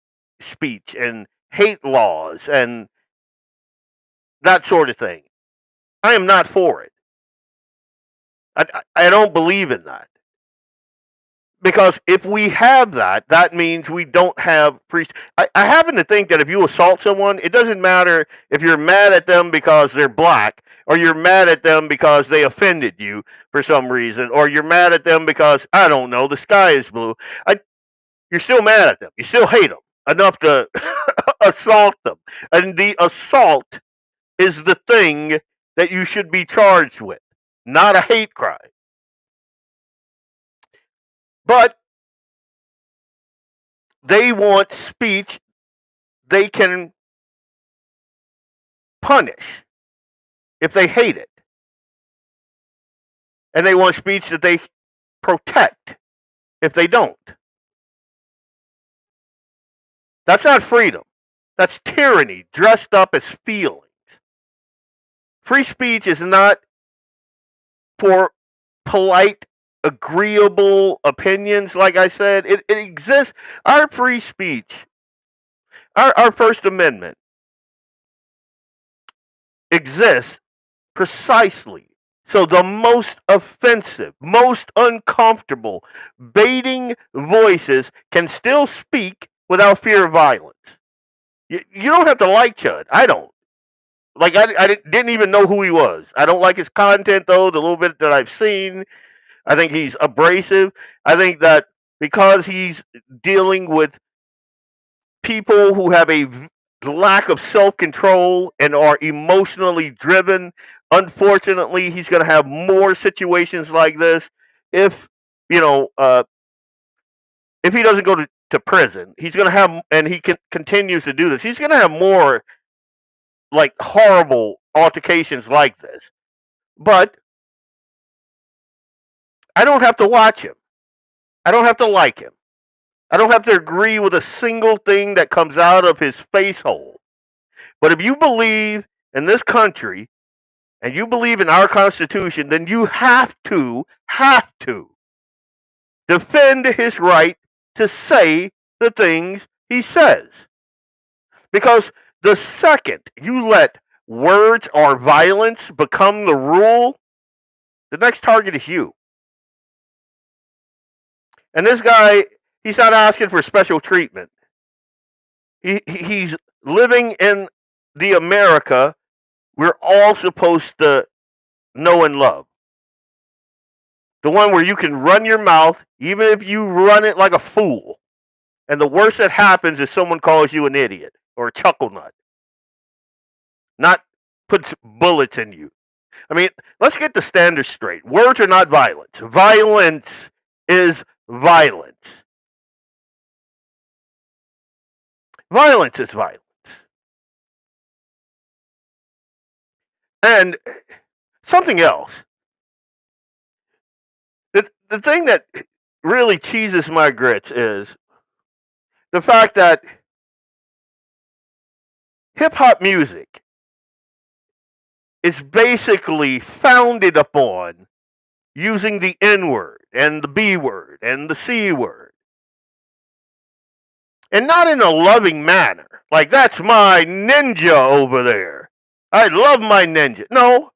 speech and hate laws and that sort of thing. I am not for it. I don't believe in that. Because if we have that, that means we don't have free. I happen to think that if you assault someone, it doesn't matter if you're mad at them because they're black, or you're mad at them because they offended you for some reason, or you're mad at them because, I don't know, the sky is blue. You're still mad at them. You still hate them enough to assault them. And the assault is the thing that you should be charged with, not a hate crime. But they want speech they can punish if they hate it. And they want speech that they protect if they don't. That's not freedom. That's tyranny dressed up as feelings. Free speech is not for polite agreeable opinions, like I said. It exists. Our free speech, our First Amendment exists precisely so the most offensive, most uncomfortable, baiting voices can still speak without fear of violence. You don't have to like Chud. I don't. Like, I didn't even know who he was. I don't like his content, though, the little bit that I've seen. I think he's abrasive. I think that because he's dealing with people who have a lack of self-control and are emotionally driven, unfortunately, he's going to have more situations like this if, you know, if he doesn't go to prison. He's going to have, and he continues to do this, he's going to have more, like, horrible altercations like this. But I don't have to watch him. I don't have to like him. I don't have to agree with a single thing that comes out of his face hole. But if you believe in this country and you believe in our Constitution, then you have to defend his right to say the things he says. Because the second you let words or violence become the rule, the next target is you. And this guy, he's not asking for special treatment. He's living in the America we're all supposed to know and love. The one where you can run your mouth, even if you run it like a fool. And the worst that happens is someone calls you an idiot or a chuckle nut. Not puts bullets in you. I mean, let's get the standards straight. Words are not violence. Violence is violence. Violence is violence. And something else. The thing that really cheeses my grits is the fact that hip-hop music is basically founded upon using the N-word and the B-word and the C-word. And not in a loving manner. Like, that's my ninja over there. I love my ninja. No.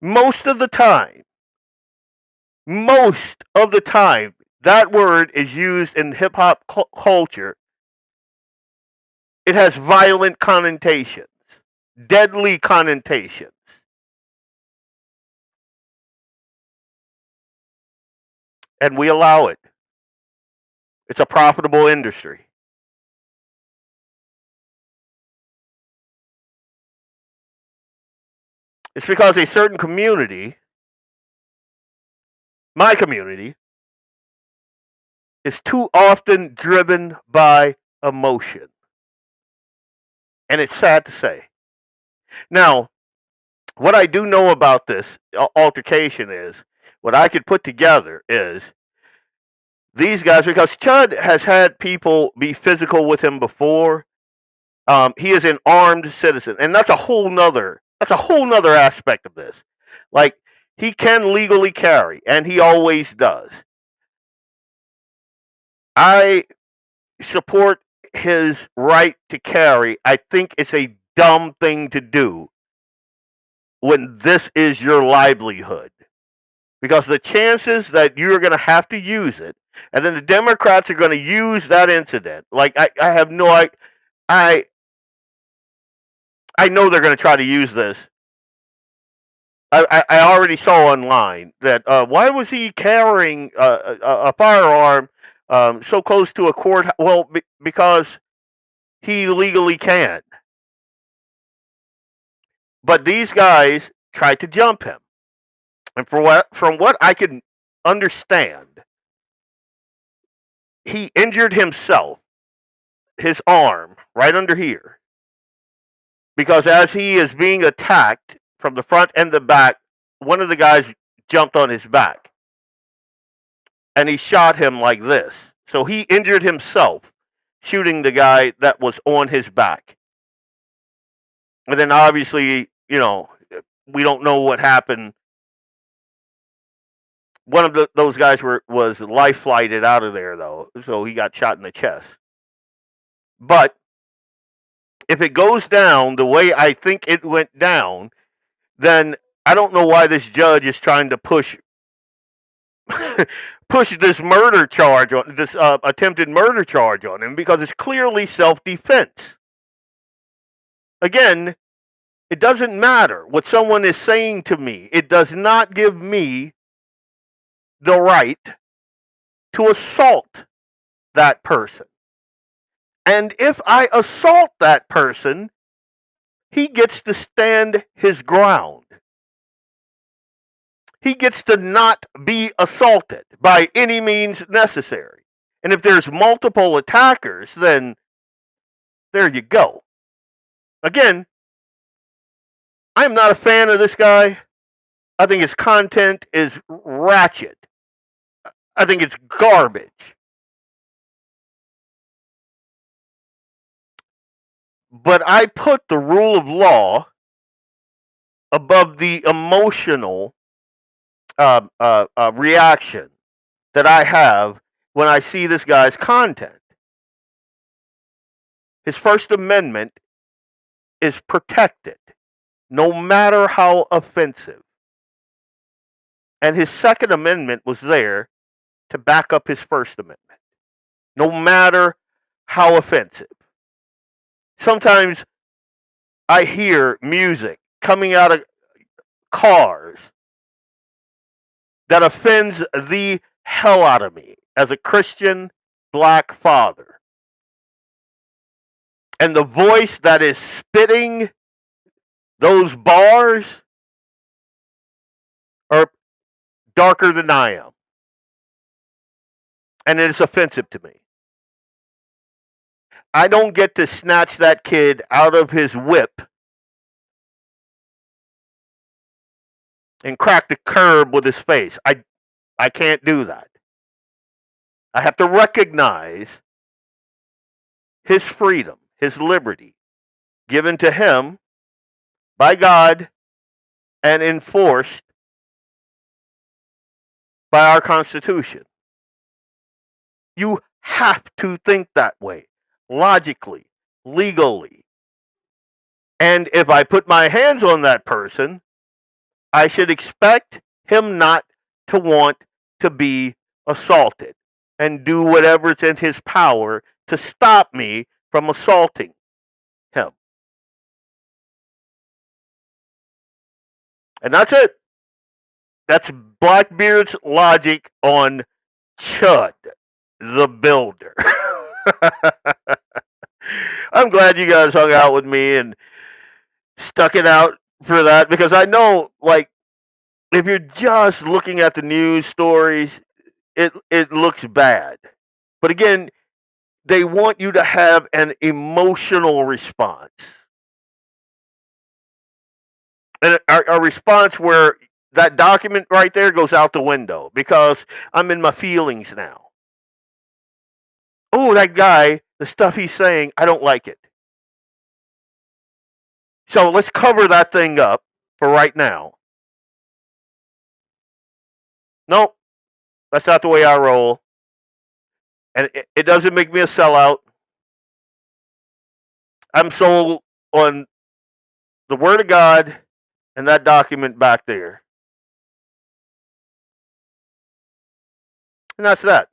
Most of the time, that word is used in hip-hop culture. It has violent connotations, deadly connotations. And we allow it. It's a profitable industry. It's because a certain community, my community, is too often driven by emotion. And it's sad to say. Now, what I do know about this altercation is, what I could put together is, these guys, because Chud has had people be physical with him before, he is an armed citizen. And that's a whole nother aspect of this. Like, he can legally carry, and he always does. I support his right to carry. I think it's a dumb thing to do when this is your livelihood. Because the chances that you're going to have to use it, and then the Democrats are going to use that incident. Like, I have no idea. I know they're going to try to use this. I already saw online that why was he carrying a firearm so close to a court? Well, because he legally can. But these guys tried to jump him, and from what I can understand, he injured himself, his arm right under here, because as he is being attacked from the front and the back, one of the guys jumped on his back, and he shot him like this. So he injured himself shooting the guy that was on his back. And then obviously, we don't know what happened one of those guys was life flighted out of there, though, so he got shot in the chest. But if it goes down the way I think it went down, then I don't know why this judge is trying to push this murder charge on this attempted murder charge on him, because it's clearly self-defense. Again, it doesn't matter what someone is saying to me. It does not give me the right to assault that person. And if I assault that person, he gets to stand his ground. He gets to not be assaulted by any means necessary. And if there's multiple attackers, then there you go. Again, I'm not a fan of this guy. I think his content is ratchet. I think it's garbage. But I put the rule of law above the emotional reaction that I have when I see this guy's content. His First Amendment is protected, no matter how offensive. And his Second Amendment was there to back up his First Amendment, no matter how offensive. Sometimes I hear music coming out of cars that offends the hell out of me as a Christian black father. And the voice that is spitting those bars are darker than I am. And it is offensive to me. I don't get to snatch that kid out of his whip and crack the curb with his face. I can't do that. I have to recognize his freedom, his liberty, given to him by God and enforced by our Constitution. You have to think that way, logically, legally. And if I put my hands on that person, I should expect him not to want to be assaulted and do whatever's in his power to stop me from assaulting him. And that's it. That's Blackbeard's logic on Chud, the Builder. I'm glad you guys hung out with me and stuck it out for that, because I know, like, if you're just looking at the news stories, it looks bad. But again, they want you to have an emotional response. And a response where that document right there goes out the window because I'm in my feelings now. Oh, that guy, the stuff he's saying, I don't like it. So let's cover that thing up for right now. Nope, that's not the way I roll. And it doesn't make me a sellout. I'm sold on the Word of God and that document back there. And that's that.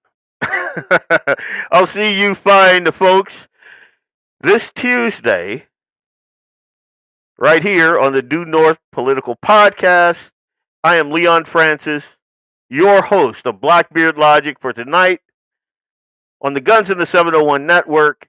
I'll see you fine, folks, this Tuesday, right here on the Due North Political Podcast. I am Leon Francis, your host of Blackbeard Logic for tonight on the Guns in the 701 Network.